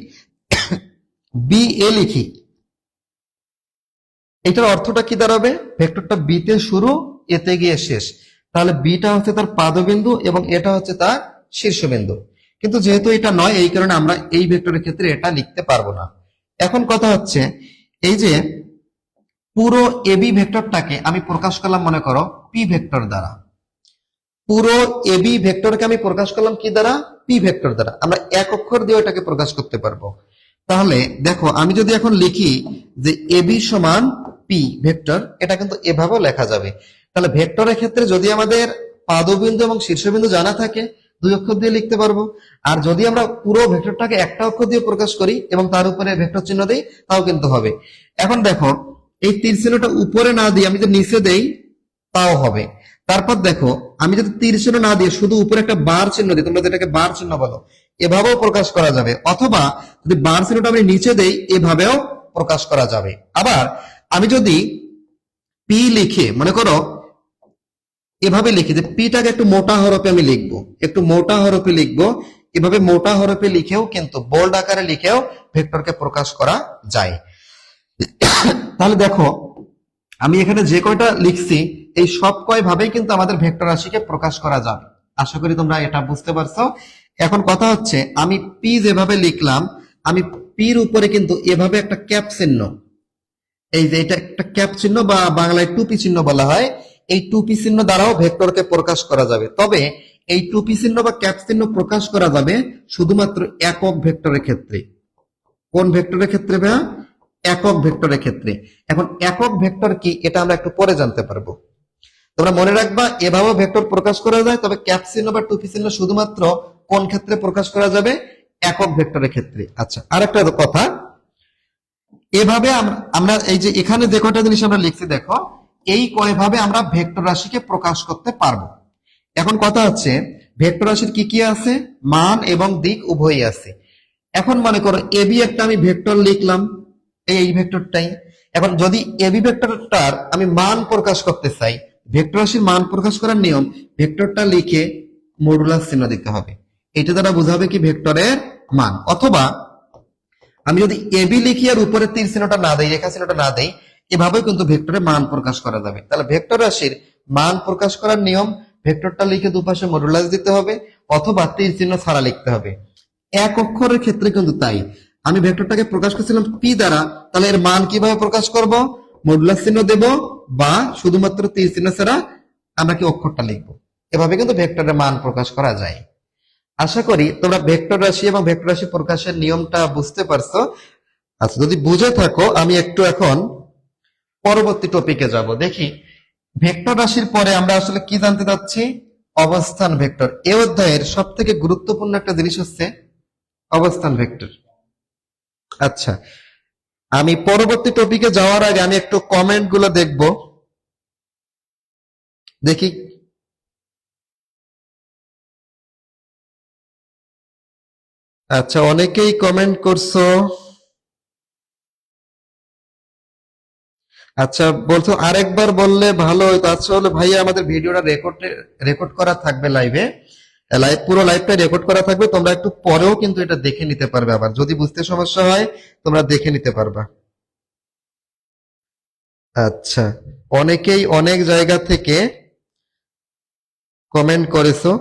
বি এ লিখি, এটার অর্থটা কি দাঁড়াবে? ভেক্টরটা বি তে শুরু, এতে গিয়ে শেষ। তাহলে বিটা হচ্ছে তার পাদবিন্দু এবং এটা হচ্ছে তার শীর্ষবিন্দু। কিন্তু যেহেতু এটা নয়, এই কারণে আমরা এই ভেক্টরের ক্ষেত্রে এটা লিখতে পারবো না। এখন কথা হচ্ছে এই যে পুরো এবি ভেক্টরটাকে আমি প্রকাশ করলাম মনে করো পি ভেক্টর দ্বারা। পুরো এবি ভেক্টরকে আমি প্রকাশ করলাম কি দ্বারা? পি ভেক্টর দ্বারা। আমরা এক অক্ষর দিয়ে এটাকে প্রকাশ করতে পারবো। তাহলে দেখো আমি যদি এখন লিখি যে এবি সমান পি ভেক্টর, এটা কিন্তু এভাবেও লেখা যাবে। তাহলে ভেক্টরের ক্ষেত্রে যদি আমাদের পাদবিন্দু এবং শীর্ষবিন্দু জানা থাকে, দুই অক্ষর দিয়ে লিখতে পারবো। আর যদি আমরা পুরো ভেক্টরটাকে একটা অক্ষর দিয়ে প্রকাশ করি এবং তার উপরে ভেক্টর চিহ্ন দিই, তাও কিন্তু হবে। এখন দেখো এই তীর চিহ্নটা উপরে না দিয়ে আমি যদি নিচে দেই, তাও হবে। তারপর দেখো আমি যদি তীর চিহ্ন না দিয়ে শুধু উপরে একটা বার চিহ্ন দিই, তোমরা যেটাকে বার চিহ্ন বলো, এভাবেও প্রকাশ করা যাবে। অথবা যদি বার চিহ্নটা আমি নিচে দেই, এভাবেও প্রকাশ করা যাবে। আবার আমি যদি পি লিখে মনে করো এভাবে লিখি যে পিটাকে একটু মোটা হরফে আমি লিখবো, একটু মোটা হরফে লিখবো, এভাবে মোটা হরফে লিখেও কিন্তু বোল্ড আকারে লিখেও ভেক্টরকে প্রকাশ করা যায়। তাহলে দেখো আমি এখানে যে কয়টা লিখছি, এই সব কয় ভাবেই কিন্তু আমাদের ভেক্টর রাশিকে প্রকাশ করা যাবে। আশা করি তোমরা এটা বুঝতে পারছো। এখন কথা হচ্ছে আমি পি যেভাবে লিখলাম, আমি পির উপরে কিন্তু এভাবে একটা ক্যাপ চিহ্ন, এই যে এটা একটা ক্যাপ চিহ্ন বা বাংলায় টুপি চিহ্ন বলা হয়, এই টুপি চিহ্ন দ্বারাও ভেক্টরকে প্রকাশ করা যাবে। তবে এই টুপি চিহ্ন বা ক্যাপ চিহ্ন প্রকাশ করা যাবে শুধুমাত্র একক ভেক্টরের ক্ষেত্রে। কোন ভেক্টরের ক্ষেত্রে ভাইয়া? একক ভেক্টরের ক্ষেত্রে। এখন একক ভেক্টর কি এটা আমরা একটু পরে জানতে পারবো। তোমরা মনে রাখবা এভাবেও ভেক্টর প্রকাশ করা যায়, তবে ক্যাপ চিহ্ন বা টুপি চিহ্ন শুধুমাত্র কোন ক্ষেত্রে প্রকাশ করা যাবে? একক ভেক্টরের ক্ষেত্রে। আচ্ছা, আরেকটা কথা, এভাবে আমরা এই যে এখানে যে কয়টা জিনিস আমরা লিখছি দেখো, এই কয়ভাবে আমরা ভেক্টর রাশিকে প্রকাশ করতে পারবো। এখন কথা হচ্ছে ভেক্টর রাশির কি কি আছে? মান এবং দিক উভয়ই আছে। এখন মনে করো এবি একটা আমি ভেক্টর লিখলাম, এই ভেক্টরটাই। এখন যদি এবি ভেক্টরটার আমি মান প্রকাশ করতে চাই, ভেক্টর রাশির মান প্রকাশ করার নিয়ম, ভেক্টরটা লিখে মডুলাস চিহ্ন দিতে হবে। এটা দ্বারা বোঝাবে কি ভেক্টরের মান। অথবা আমি যদি এবি লিখি আর উপরে তীর চিহ্নটা না দেই, রেখা চিহ্নটা না দেই, এভাবে কিন্তু ভেক্টরের মান প্রকাশ করা যাবে। তাহলে ভেক্টর রাশির মান প্রকাশ করার নিয়ম, ভেক্টরটা লিখে দুপাশে মডুলাস দিতে হবে অথবা তীর চিহ্ন ছাড়া লিখতে হবে। এক অক্ষরের ক্ষেত্রে কিন্তু তাই। আমি ভেক্টরটাকে প্রকাশ করছিলাম পি দ্বারা, তাহলে এর মান কিভাবে প্রকাশ করব? মডুলাস চিহ্ন দেব বা শুধুমাত্র তীর চিহ্ন ছাড়া আমরা কি অক্ষরটা লিখবো। এভাবে কিন্তু ভেক্টরের মান প্রকাশ করা যায়। আশা করি তোমরা ভেক্টর রাশি এবং ভেক্টর রাশি প্রকাশের নিয়মটা বুঝতে পারছো। আচ্ছা, যদি বুঝে থাকো আমি একটু এখন পরবর্তী টপিকে যাব। দেখি ভেক্টর রাশির পরে আমরা আসলে কি জানতে চাচ্ছি? অবস্থান ভেক্টর। এই অধ্যায়ের সব থেকে গুরুত্বপূর্ণ একটা জিনিস হচ্ছে অবস্থান ভেক্টর। আচ্ছা, আমি পরবর্তী টপিকে যাওয়ার আগে আমি একটু কমেন্ট গুলো দেখব, দেখি। আচ্ছা, অনেকেই কমেন্ট করছো। আচ্ছা, বলছো আরেকবার বললে ভালো হতো। আসলে ভাইয়া আমাদের ভিডিওটা রেকর্ড করা থাকবে লাইভে, পুরো লাইভটা রেকর্ড করা থাকবে। তোমরা একটু পরেও কিন্তু এটা দেখে নিতে পারবে, আবার যদি বুঝতে সমস্যা হয় তোমরা দেখে নিতে পারবা। আচ্ছা, অনেকেই অনেক জায়গা থেকে কমেন্ট করেছো।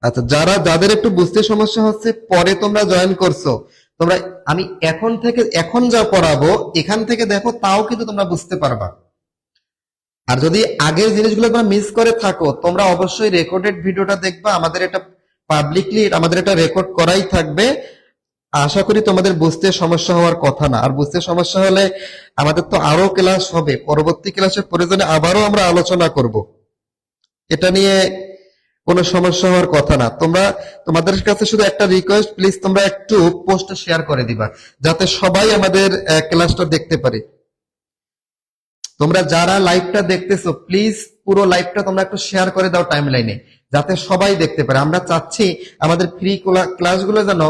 আচ্ছা, যাদের একটু বুঝতে সমস্যা হচ্ছে, পরে তোমরা জয়েন করছো, তোমরা আমি এখন যা পড়াবো এখান থেকে দেখো, তাও কিন্তু তোমরা বুঝতে পারবা। আর যদি আগের জিনিসগুলো তোমরা মিস করে থাকো, তোমরা অবশ্যই রেকর্ডেড ভিডিওটা দেখবা। আমাদের এটা রেকর্ড করাই থাকবে। আশা করি তোমাদের বুঝতে সমস্যা হওয়ার কথা না। আর বুঝতে সমস্যা হলে আমাদের তো আরো ক্লাস হবে, পরবর্তী ক্লাসের প্রয়োজনে আবারও আমরা আলোচনা করব। এটা নিয়ে কোনো সমস্যা হওয়ার কথা না। তোমাদের কাছে শুধু একটা রিকোয়েস্ট, প্লিজ তোমরা একটু পোস্টটা শেয়ার করে দিবা, যাতে সবাই আমাদের ক্লাসটা দেখতে পারে। তোমরা যারা লাইভটা দেখতেছো, প্লিজ পুরো লাইভটা তোমরা একটু শেয়ার করে দাও টাইম লাইনে, যাতে সবাই দেখতে পারে। আমরা চাচ্ছি আমাদের ফ্রি ক্লাসগুলো যেন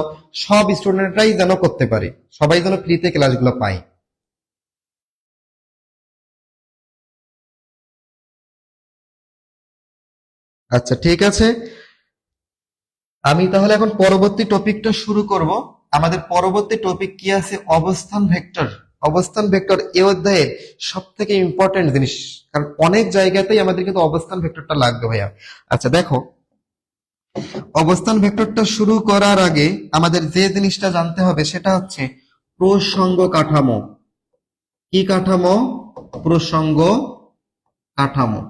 সব স্টুডেন্টরাই যেন করতে পারে, সবাই যেন ফ্রিতে ক্লাসগুলো পায়। আচ্ছা, ঠিক আছে। আমি তাহলে এখন পরবর্তী টপিকটা শুরু করব। আমাদের পরবর্তী টপিক কি আছে? অবস্থান ভেক্টর। অবস্থান ভেক্টর এই অধ্যায়ের সব থেকে ইম্পর্টেন্ট জিনিস, কারণ অনেক জায়গাতেই আমাদের কিন্তু অবস্থান ভেক্টরটা লাগবে ভাইয়া। আচ্ছা দেখো, অবস্থান ভেক্টরটা শুরু করার আগে আমাদের যে জিনিসটা জানতে হবে সেটা হচ্ছে প্রসঙ্গ কাঠামো। কি কাঠামো? প্রসঙ্গ কাঠামো।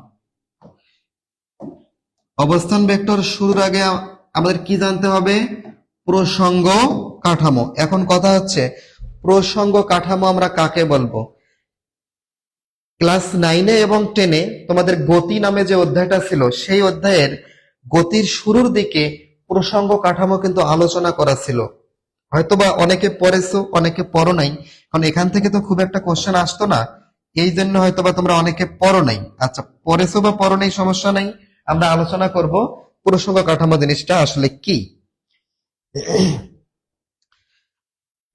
অবস্থান ভেক্টর শুরুর আগে আমাদের কি জানতে হবে? প্রসঙ্গ কাঠামো। এখন কথা হচ্ছে প্রসঙ্গ কাঠামো আমরা কাকে বলবো? ক্লাস 9-এ এবং 10-এ তোমাদের গতি নামে যে অধ্যায়টা ছিল, সেই অধ্যায়ের গতির শুরুর দিকে প্রসঙ্গ কাঠামো কিন্তু আলোচনা করা ছিল। হয়তোবা অনেকে পড়েছো, অনেকে পড়ো নাই, কারণ এখান থেকে তো খুব একটা কোশ্চেন আসতো না, এই জন্য হয়তোবা তোমরা অনেকে পড়ো নাই। আচ্ছা, পড়েছো বা পড়ো নাই সমস্যা নাই, আমরা আলোচনা করব প্রসঙ্গ কাঠামো জিনিসটা আসলে কি।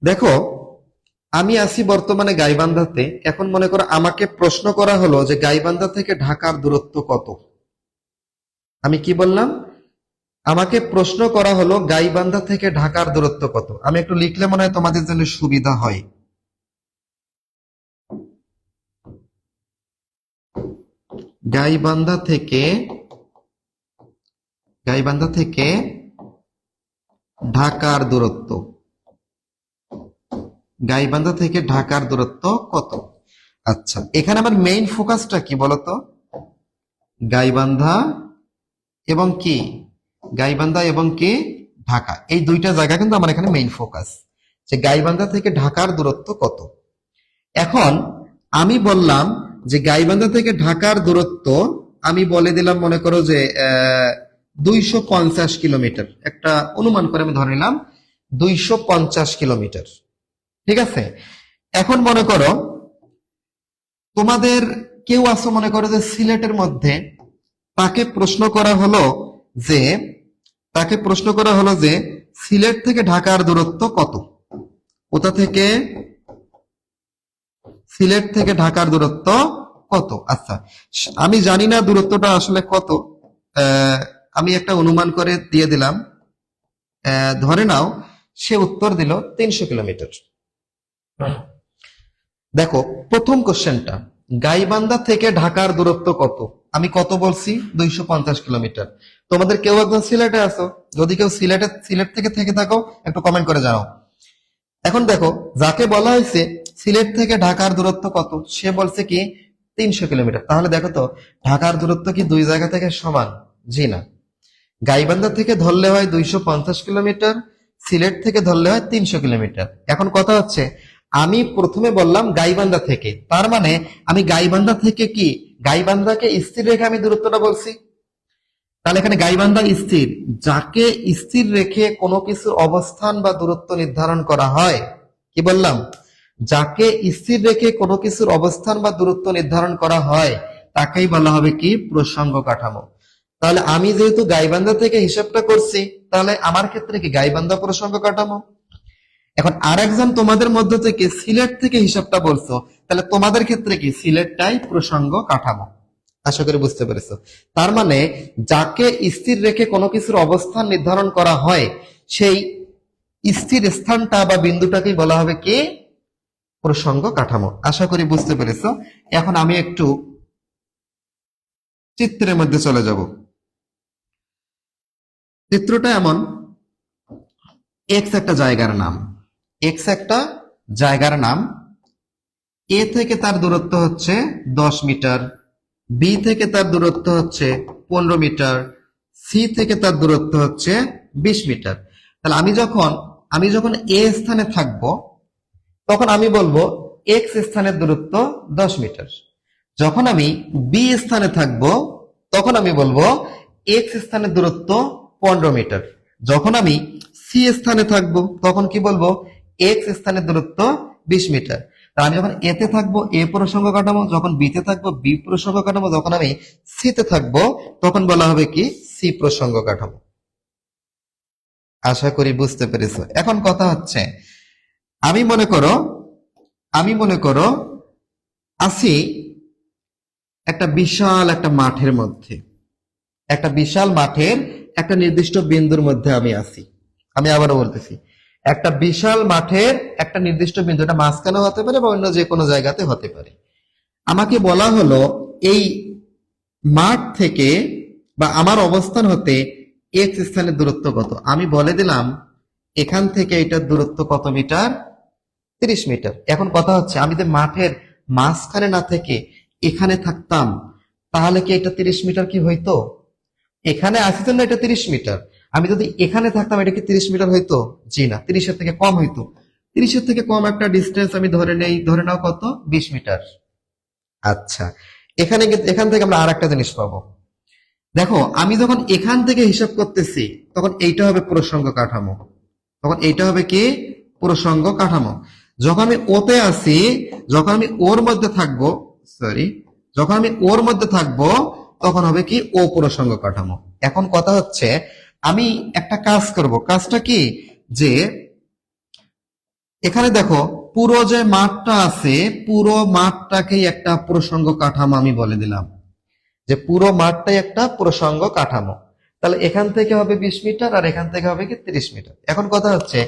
দেখো, আমি আছি বর্তমানে গাইবান্ধাতে। এখন মনে করো আমাকে প্রশ্ন করা হলো যে গাইবান্ধা থেকে ঢাকার দূরত্ব কত। আমি কি বললাম? আমাকে প্রশ্ন করা হলো গাইবান্ধা থেকে ঢাকার দূরত্ব কত। আমি একটু লিখলে মনে হয় তোমাদের জন্য সুবিধা হয়। গাইবান্ধা থেকে ঢাকার দূরত্ব, গাইবান্ধা থেকে ঢাকার দূরত্ব কত? আচ্ছা, এখানে আমার মেইন ফোকাসটা কি বলতো? গাইবান্ধা এবং কি ঢাকা, এই দুইটা জায়গা কিন্তু আমার এখানে মেইন ফোকাস, যে গাইবান্ধা থেকে ঢাকার দূরত্ব কত। এখন আমি বললাম যে গাইবান্ধা থেকে ঢাকার দূরত্ব, আমি বলে দিলাম মনে করো যে 250 কিলোমিটার, একটা অনুমান করে আমি ধরে নিলাম 250 কিলোমিটার। ঠিক আছে। এখন মনে করো তোমাদের কেউ আছে মনে করো যে সিলেটের মধ্যে, তাকে প্রশ্ন করা হলো যে সিলেট থেকে ঢাকার দূরত্ব কত। কোথা থেকে? সিলেট থেকে ঢাকার দূরত্ব কত? আচ্ছা, আমি জানি না দূরত্বটা আসলে কত, আহ, আমি একটা অনুমান করে দিয়ে দিলাম। ধরে নাও সে উত্তর দিল 300 কিলোমিটার। দেখো প্রথম কোশ্চেনটা, গাইবান্ধা থেকে ঢাকার দূরত্ব কত? আমি কত বলছি? 250 কিলোমিটার। তোমাদের কেউ একজন সিলেটে আছো, যদি কেউ সিলেট থেকে থাকো একটু কমেন্ট করে জানাও। এখন দেখো, যাকে বলা হয়েছে সিলেট থেকে ঢাকার দূরত্ব কত, সে বলছে কি 300 কিলোমিটার। তাহলে দেখো তো, ঢাকার দূরত্ব কি দুই জায়গা থেকে সমান? জি না। গাইবান্ধা থেকে ধরলে হয় 250 কিলোমিটার, সিলেট থেকে ধরলে হয় 300 কিলোমিটার। এখন কথা হচ্ছে, আমি প্রথমে বললাম গাইবান্ধা থেকে, তার মানে আমি গাইবান্ধা থেকে কি গাইবান্ধাকে স্থির রেখে আমি দূরত্বটা বলছি। তাহলে এখানে গাইবান্ধা স্থির, যাকে স্থির রেখে কোনো কিছুর অবস্থান বা দূরত্ব নির্ধারণ করা হয়, কি বললাম? যাকে স্থির রেখে কোনো কিছুর অবস্থান বা দূরত্ব নির্ধারণ করা হয় তাকেই বলা হবে কি প্রসঙ্গ কাঠামো। তাহলে আমি যেহেতু গাইবান্ধা থেকে হিসাবটা করছি, তাহলে আমার ক্ষেত্রে কি গাইবান্ধা প্রসঙ্গ কাঠামো। এখন আরেকজন তোমাদের মধ্য থেকে সিলেট থেকে হিসাবটা বলছো, তাহলে তোমাদের ক্ষেত্রে কি সিলেটটাই প্রসঙ্গ কাঠামো। আশা করি বুঝতে পেরেছো। তার মানে যাকে স্থির রেখে কোনো কিছুর অবস্থান নির্ধারণ করা হয়, সেই স্থির স্থানটা বা বিন্দুটাকেই বলা হবে কি প্রসঙ্গ কাঠামো। আশা করি বুঝতে পেরেছো। এখন আমি একটু চিত্রের মধ্যে চলে যাব। চিত্রটা এমন, এক্স একটা জায়গার নাম, এক্স একটা জায়গার নাম, এ থেকে তার দূরত্ব হচ্ছে 10 মিটার, বি থেকে তার দূরত্ব হচ্ছে 15 মিটার, সি থেকে তার দূরত্ব হচ্ছে 20 মিটার। তাহলে আমি যখন এ স্থানে থাকবো, তখন আমি বলবো এক্স স্থানের দূরত্ব 10 মিটার। যখন আমি বি স্থানে থাকবো, তখন আমি বলবো এক্স স্থানের দূরত্ব 15 মিটার। যখন আমি সি স্থানে থাকবো, তখন কি বলবো এক্স স্থানের দূরত্ব 20 মিটার। তাহলে আমি যখন এতে থাকবো এ প্রসঙ্গ কাঠামো, যখন বিতে থাকবো বি প্রসঙ্গ কাঠামো, যখন আমি সিতে থাকবো তখন বলা হবে কি সি প্রসঙ্গ কাঠামো। আশা করি বুঝতে পেরেছো। এখন কথা হচ্ছে, আমি মনে করো আছি একটা বিশাল একটা মাঠের মধ্যে, একটা বিশাল মাঠের একটা নির্দিষ্ট বিন্দুর মধ্যে আমি আছি। আমি আবারও বলতেছি, একটা বিশাল মাঠের একটা নির্দিষ্ট বিন্দু, এটা মাঝখানেও হতে পারে বা অন্য যে কোনো জায়গাতে হতে পারে। আমাকে বলা হলো এই মাঠ থেকে বা আমার অবস্থান হতে এক্স স্থানের দূরত্ব কত। আমি বলে দিলাম এখান থেকে এটার দূরত্ব কত মিটার? 30 মিটার। এখন কথা হচ্ছে, আমি যদি মাঠের মাঝখানে না থেকে এখানে থাকতাম, তাহলে কি এটা 30 মিটার কি হইতো? এখানে আসি জন্য এটা 30 মিটার। আমি যদি এখানে থাকতাম, এটা কি 30 মিটার হইতো? জি না, 30-এর থেকে কম হইতো। 30-এর থেকে কম একটা ডিস্টেন্স আমি ধরে নাও কত, 20 মিটার। আচ্ছা, এখান থেকে আমরা আর একটা জিনিস পাবো। দেখো, আমি যখন এখান থেকে হিসাব করতেছি, তখন এইটা হবে প্রসঙ্গ কাঠামো। তখন এইটা হবে কি প্রসঙ্গ কাঠামো। যখন আমি ওতে আসি, যখন আমি ওর মধ্যে থাকবো, সরি, যখন আমি ওর মধ্যে থাকবো, তখন হবে কি ও প্রসঙ্গ কাঠামো। এখন কথা হচ্ছে, আমি একটা কাজ করব। কাজটা কি, যে এখানে দেখো পুরো যে মাঠটা আছে, পুরো মাঠটাকেই একটা প্রসঙ্গ কাঠামো আমি বলে দিলাম, যে পুরো মাঠটাই একটা প্রসঙ্গ কাঠামো। তাহলে এখান থেকে হবে 20 মিটার আর এখান থেকে হবে কি 30 মিটার। এখন কথা হচ্ছে,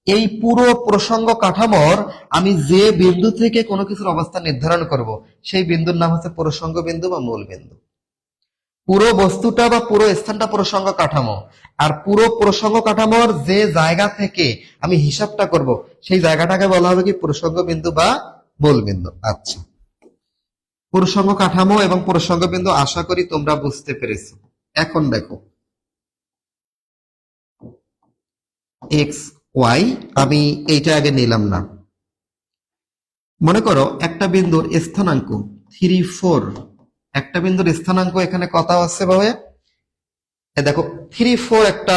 এই পুরো প্রসঙ্গ কাঠামোর আমি যে বিন্দু থেকে কোনো কিছুর অবস্থান নির্ধারণ করব, সেই বিন্দুর নাম হচ্ছে প্রসঙ্গ বিন্দু বা মূল বিন্দু। পুরো বস্তুটা বা পুরো স্থানটা প্রসঙ্গ কাঠামো, আর পুরো প্রসঙ্গ কাঠামোর যে জায়গা থেকে আমি হিসাবটা করব, সেই জায়গাটাকে বলা হবে কি প্রসঙ্গ বিন্দু বা মূল বিন্দু। আচ্ছা, প্রসঙ্গ কাঠামো এবং প্রসঙ্গ বিন্দু আশা করি তোমরা বুঝতে পেরেছো। এখন দেখো, এক্স ওয়াই, আমি এইটা আগে নিলাম না। মনে করো একটা বিন্দুর স্থানাঙ্ক 3, 4, একটা বিন্দুর স্থানাঙ্ক এখানে কত আছে ভাবে? দেখো 3, 4 একটা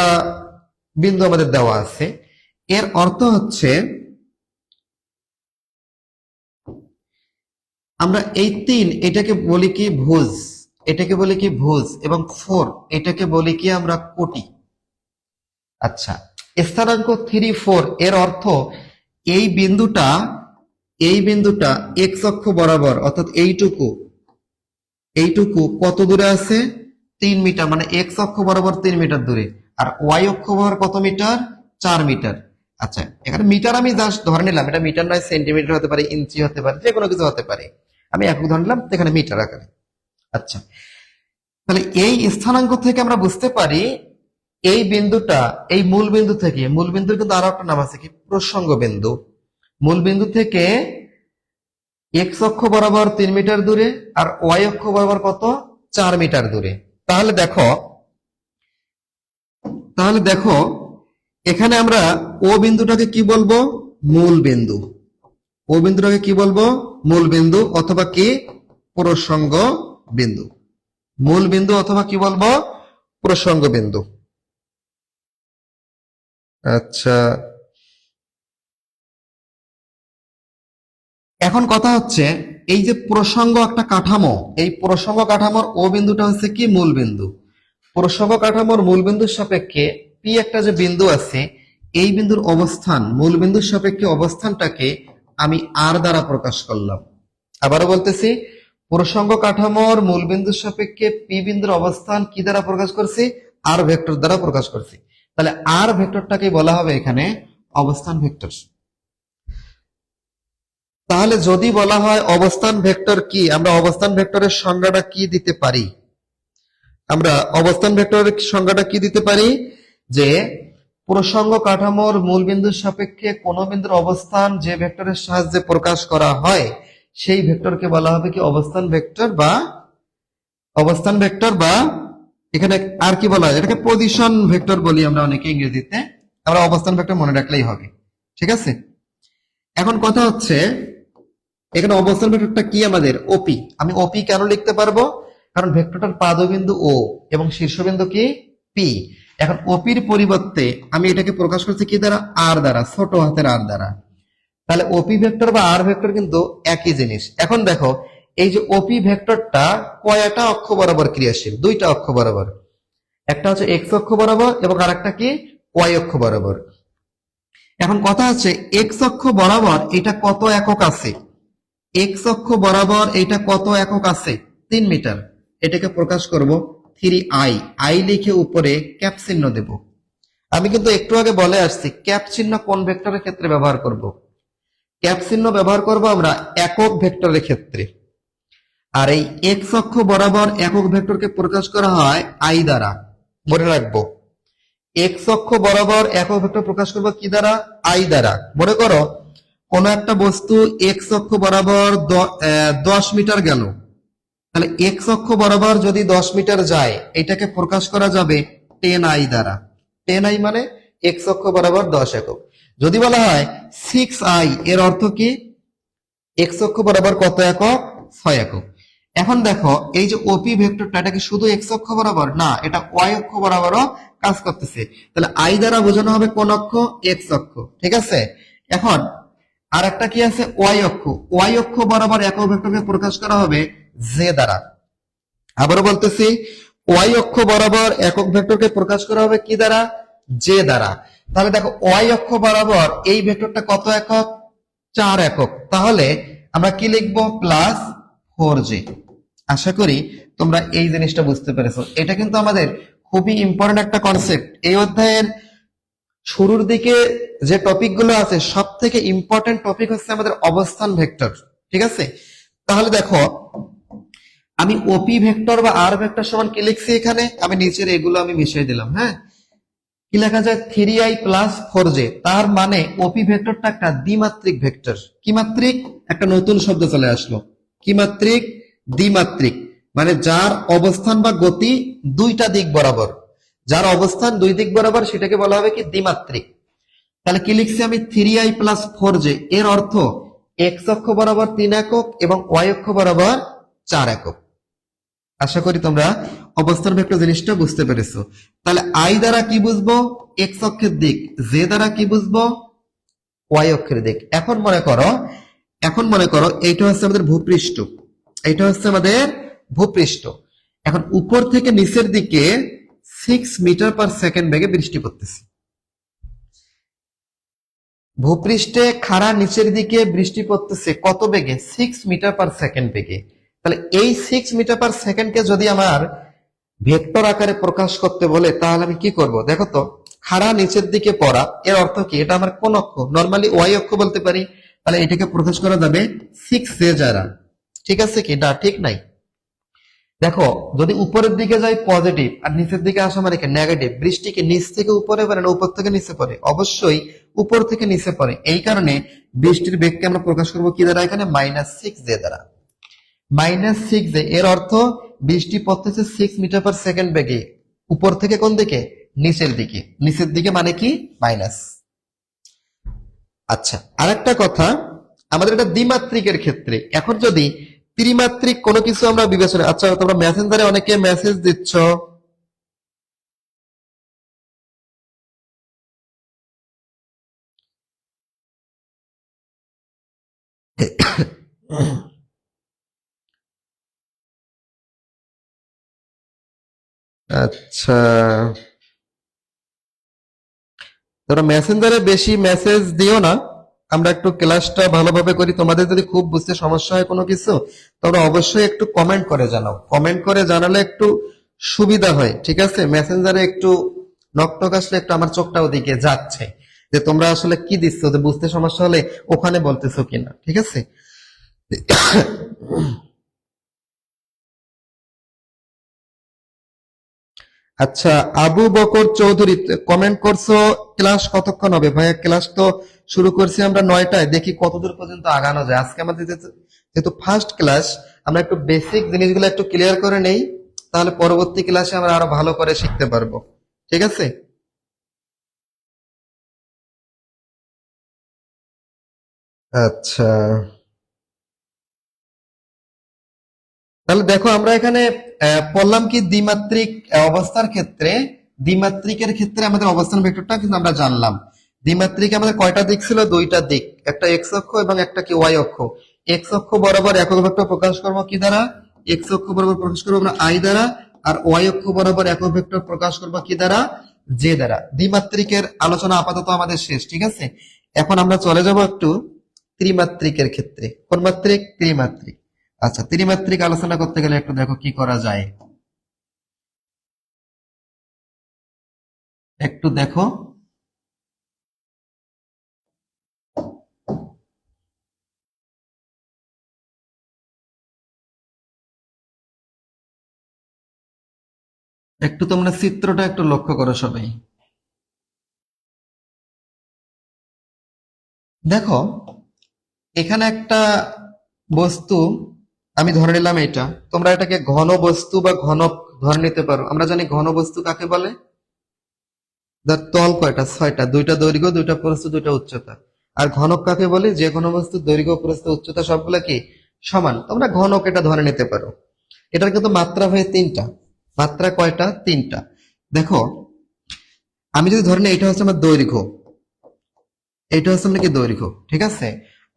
বিন্দু আমাদের দেওয়া আছে। এর অর্থ হচ্ছে, আমরা এই 3 এটাকে বলি কি ভুজ, এটাকে বলি কি ভুজ, এবং 4 এটাকে বলি কি আমরা কোটি। আচ্ছা, স্থানাঙ্ক 3, 4 এর অর্থ এই বিন্দুটা এক্স অক্ষ বরাবর, অর্থাৎ এইটুকু কত দূরে আছে? 3 মিটার, মানে এক্স অক্ষ বরাবর 3 মিটার দূরে, আর ওয়াই অক্ষ বরাবর কত মিটার? 4 মিটার। আচ্ছা, এখানে মিটার আমি জাস্ট ধরে নিলাম, এটা মিটার নয়, সেন্টিমিটার হতে পারে, ইঞ্চি হতে পারে, যে কোনো কিছু হতে পারে, আমি একক ধরে নিলাম, এখানে মিটার আকারে। আচ্ছা, তাহলে এই স্থানাঙ্ক থেকে আমরা বুঝতে পারি এই বিন্দুটা, এই মূল বিন্দু থেকে, মূল বিন্দুর কিন্তু আরো একটা নাম আছে কি, প্রসঙ্গ বিন্দু। মূল বিন্দু থেকে এক্স অক্ষ বরাবর 3 মিটার দূরে, আর ওয়াই অক্ষ বরাবর কত? 4 মিটার দূরে। তাহলে দেখো, এখানে আমরা ও বিন্দুটাকে কি বলবো? মূল বিন্দু। ও বিন্দুটাকে কি বলবো? মূল বিন্দু, অথবা কি, প্রসঙ্গ বিন্দু। মূল বিন্দু অথবা কি বলবো? প্রসঙ্গ বিন্দু। আচ্ছা, এখন কথা হচ্ছে, এই যে প্রসঙ্গ একটা কাঠামো, এই প্রসঙ্গ কাঠামোর ও বিন্দুটা হচ্ছে কি, মূল বিন্দু। প্রসঙ্গ কাঠামোর মূল বিন্দুর সাপেক্ষে পি একটা যে বিন্দু আছে, এই বিন্দুর অবস্থান, মূল বিন্দুর সাপেক্ষে অবস্থানটাকে আমি আর দ্বারা প্রকাশ করলাম। আবারও বলতেছি, প্রসঙ্গ কাঠামোর মূল বিন্দুর সাপেক্ষে পি বিন্দুর অবস্থান কি দ্বারা প্রকাশ করছি? আর ভেক্টর দ্বারা প্রকাশ করছি। তাহলে আর ভেক্টরটাকে বলা হবে এখানে অবস্থান ভেক্টর। তাহলে যদি বলা হয় অবস্থান ভেক্টর কি, আমরা অবস্থান ভেক্টরের সংজ্ঞাটা কি দিতে পারি? আমরা অবস্থান ভেক্টরের সংজ্ঞাটা কি দিতে পারি? যে প্রসঙ্গ কাঠামোর মূল বিন্দুর সাপেক্ষে কোন বিন্দুর অবস্থান যে ভেক্টরের সাহায্যে প্রকাশ করা হয়, সেই ভেক্টরকে বলা হবে কি, অবস্থান ভেক্টর, বা এখানে আর কি বলা হয়, এটাকে পজিশন ভেক্টর বলি আমরা অনেকে ইংরেজিতে। আমরা অবস্থান ভেক্টর মনে রাখলেই হবে, ঠিক আছে? এখন কথা হচ্ছে, এখানে অবস্থান ভেক্টরটা কি আমাদের? ওপি। আমি ওপি কেন লিখতে পারবো? কারণ ভেক্টরটার পাদবিন্দু ও এবং শীর্ষবিন্দু কি, পি। এখন ওপির পরিবর্তে আমি এটাকে প্রকাশ করছি কি দ্বারা? আর দ্বারা, ছোট হাতের আর দ্বারা। তাহলে ওপি ভেক্টর বা আর ভেক্টর কিন্তু একই জিনিস। এখন দেখো, এই যে ওপি ভেক্টরটা কয়টা অক্ষ বরাবর ক্রিয়াশীল? 2টা অক্ষ বরাবর। একটা হচ্ছে এক্স অক্ষ বরাবর এবং আরেকটা কি, ওয়াই অক্ষ বরাবর। এখন কথা হচ্ছে, এক্স অক্ষ বরাবর এটা কত একক আছে? এক্স অক্ষ বরাবর এটা কত একক আছে? 3 মিটার। এটাকে প্রকাশ করব 3i। আই লিখে উপরে ক্যাপ চিহ্ন দেব। আমি কিন্তু একটু আগে বলে আসছি, ক্যাপ চিহ্ন কোন ভেক্টরের ক্ষেত্রে ব্যবহার করব? ক্যাপ চিহ্ন ব্যবহার করব আমরা একক ভেক্টরের ক্ষেত্রে। আর এই এক্স অক্ষ বরাবর একক ভেক্টরকে প্রকাশ করা হয় আই দ্বারা। মনে রাখবো, এক্স অক্ষ বরাবর একক ভেক্টর প্রকাশ করব কি দ্বারা? আই দ্বারা। মনে করো, কোন একটা বস্তু এক্স অক্ষ বরাবর 10 মিটার গেল, তাহলে এক্স অক্ষ বরাবর যদি 10 মিটার যায়, এটাকে প্রকাশ করা যাবে 10i দ্বারা। 10i মানে এক্স অক্ষ বরাবর 10 একক। যদি বলা হয় 6i, এর অর্থ কি? এক্স অক্ষ বরাবর কত একক? 6 একক। এখন দেখো, এই যে ওপি ভেক্টরটা, এটা কি শুধু এক্স অক্ষ বরাবর? না, এটা ওয়াই অক্ষ বরাবরও কাজ করতেছে। তাহলে আই দ্বারা বোঝানো হবে কোন অক্ষ? এক্স অক্ষ, ঠিক আছে? এখন আর একটা কি আছে? ওয়াই অক্ষ। ওয়াই অক্ষ বরাবর একক ভেক্টরকে প্রকাশ করা হবে জে দ্বারা। আবারও বলতেছি, ওয়াই অক্ষ বরাবর একক ভেক্টরকে প্রকাশ করা হবে কি দ্বারা? জে দ্বারা। তাহলে দেখো, ওয়াই অক্ষ বরাবর এই ভেক্টরটা কত একক? 4 একক। তাহলে আমরা কি লিখবো? Plus 4j। আশা করি তোমরা এই জিনিসটা বুঝতে পেরেছো। এটা কিন্তু আমাদের খুবই ইম্পর্টেন্ট একটা কনসেপ্ট। এই অধ্যায়ের শুরুর দিকে যে টপিক গুলো আছে, সব থেকে ইম্পর্টেন্ট টপিক হচ্ছে আমাদের অবস্থান ভেক্টর, ঠিক আছে? তাহলে দেখো, আমি ওপি ভেক্টর বা আর ভেক্টর সমান কি লিখছি? এখানে আমি নিচের এগুলো আমি মিশিয়ে দিলাম। হ্যাঁ, কি লেখা যায়? 3i plus 4j। তার মানে ওপি ভেক্টরটা একটা দ্বিমাত্রিক ভেক্টর। কি মাত্রিক? একটা নতুন শব্দ চলে আসলো। কি মাত্রিক? দ্বিমাত্রিক। মানে যার অবস্থান বা গতি 2টা দিক বরাবর, যার অবস্থান 2 দিক বরাবর, সেটাকে বলা হবে কি? দ্বিমাত্রিক। তাহলে কি লিখছি আমি? 3i plus 4j। এর অর্থ এক্স অক্ষ বরাবর 3 একক এবং ওয়াই অক্ষ বরাবর 4 একক। আশা করি তোমরা অবস্থান ভেক্টর জিনিসটা বুঝতে পেরেছো। তাহলে আই দ্বারা কি বুঝবো? এক্স অক্ষের দিক। জে দ্বারা কি বুঝবো? ওয়াই অক্ষের দিক। এখন মনে করো এইটা হচ্ছে আমাদের ভূপৃষ্ঠ, এইটা হচ্ছে আমাদের ভূপৃষ্ঠ। এখন উপর থেকে নিচের দিকে 6 মিটার/সেকেন্ড বেগে বৃষ্টি পড়তেছে। ভূপৃষ্ঠে খাড়া নিচের দিকে বৃষ্টি পড়তেছে কত বেগে? 6 মিটার/সেকেন্ড বেগে। তাহলে এই 6 মিটার/সেকেন্ড কে যদি আমার ভেক্টর আকারে প্রকাশ করতে বলে তাহলে আমি কি করব? দেখো তো, খাড়া নিচের দিকে পড়া এর অর্থ কি? এটা আমার কোন অক্ষ? নরমালি ওয়াই অক্ষ বলতে পারি। তাহলে এটাকে প্রকাশ করা যাবে 6 দ্বারা। ঠিক আছে কি? না, ঠিক নাই। দেখো, যদি উপরের দিকে যাই পজিটিভ আর নিচের দিকে আসা মানে কি নেগেটিভ। বৃষ্টি কি নিচ থেকে উপরে পড়ে না উপর থেকে নিচে পড়ে? অবশ্যই উপর থেকে নিচে পড়ে। এই কারণে বৃষ্টির বেগকে আমরা প্রকাশ করবো কি দ্বারা? এখানে -6 দ্বারা। -6 এর অর্থ বৃষ্টি পড়তেছে 6 মিটার/সেকেন্ড বেগে। উপর থেকে কোন দিকে? নিচের দিকে। নিচের দিকে মানে কি? মাইনাস। আচ্ছা, আরেকটা কথা, আমাদের এটা দ্বিমাত্রিকের ক্ষেত্রে। এখন যদি ত্রিমাত্রিক কোনো কিছু আমরা বিবেচনা, আচ্ছা তোমরা মেসেঞ্জারে অনেকে মেসেজ দিচ্ছ, আচ্ছা তোমরা মেসেঞ্জারে বেশি মেসেজ দিও না, আমরা একটু ক্লাসটা ভালোভাবে করি। তোমাদের যদি খুব বুঝতে সমস্যা হয় কোনো কিছু, তোমরা অবশ্যই একটু কমেন্ট করে জানাও। কমেন্ট করে জানালে একটু সুবিধা হয়, ঠিক আছে? মেসেঞ্জারে একটু নকটক আসলে একটু আমার চোখটা ওদিকে যাচ্ছে যে তোমরা আসলে কি দিচ্ছ, যে বুঝতে সমস্যা হলে ওখানে বলতেছো কিনা, ঠিক আছে? আচ্ছা, আবু বকর চৌধুরী কমেন্ট করছো, ক্লাস কতক্ষণ হবে? ভাইয়া ক্লাস তো শুরু করছি আমরা 9টায়, দেখি কতদূর পর্যন্ত আগানো যায়। আজকে আমাদের যেহেতু ফার্স্ট ক্লাস, আমরা একটু বেসিক জিনিসগুলো একটু ক্লিয়ার করে নেই, তাহলে পরবর্তী ক্লাসে আমরা আরো ভালো করে শিখতে পারবো। ঠিক আছে? আচ্ছা, তাহলে দেখো আমরা এখানে পড়লাম কি দ্বিমাত্রিক অবস্থার ক্ষেত্রে, দ্বিমাত্রিকের ক্ষেত্রে আমাদের অবস্থান ভেক্টরটা কিন্তু আমরা জানলাম। দ্বিমাত্রিকে আমাদের কয়টা দিক ছিল? দুইটা দিক, একটা এক্স অক্ষ এবং একটা কি ওয়াই অক্ষ। এক্স অক্ষ বরাবর একক ভেক্টর প্রকাশ করবো কি দ্বারা? এক্স অক্ষ বরাবর প্রকাশ করবো আমরা আই দ্বারা। আর ওয়াই অক্ষ বরাবর একক ভেক্টর প্রকাশ করবো কি দ্বারা? জে দ্বারা। দ্বিমাত্রিকের আলোচনা আপাতত আমাদের শেষ, ঠিক আছে? এখন আমরা চলে যাব একটু ত্রিমাত্রিকের ক্ষেত্রে। কোন মাত্রিক? ত্রিমাত্রিক। আচ্ছা, ত্রিমাত্রিক আলোচনা করতে গেলে একটু দেখো কি করা যায়। একটু দেখো, একটু তোমরা চিত্রটা একটু লক্ষ্য করো সবাই। দেখো, এখানে একটা বস্তু আমি ধরে নিলাম, এটা তোমরা এটাকে ঘন বস্তু বা ঘনক ধরে নিতে পারো। আমরা জানি ঘন বস্তু কাকে বলে? যার তল কয়টা? 6টা, দুইটা দৈর্ঘ্য, দুইটা প্রস্থ, দুইটা উচ্চতা। আর ঘনক কাকে বলে? যে কোনো বস্তু দৈর্ঘ্য, প্রস্থ, উচ্চতা সবগুলা কি সমান। তোমরা ঘনক এটা ধরে নিতে পারো। এটার কিন্তু মাত্রা হয় 3টা। মাত্রা কয়টা? 3টা। দেখো, আমি যদি ধরে নিই এটা হচ্ছে আমার দৈর্ঘ্য, এটা হচ্ছে আমার কি দৈর্ঘ্য, ঠিক আছে?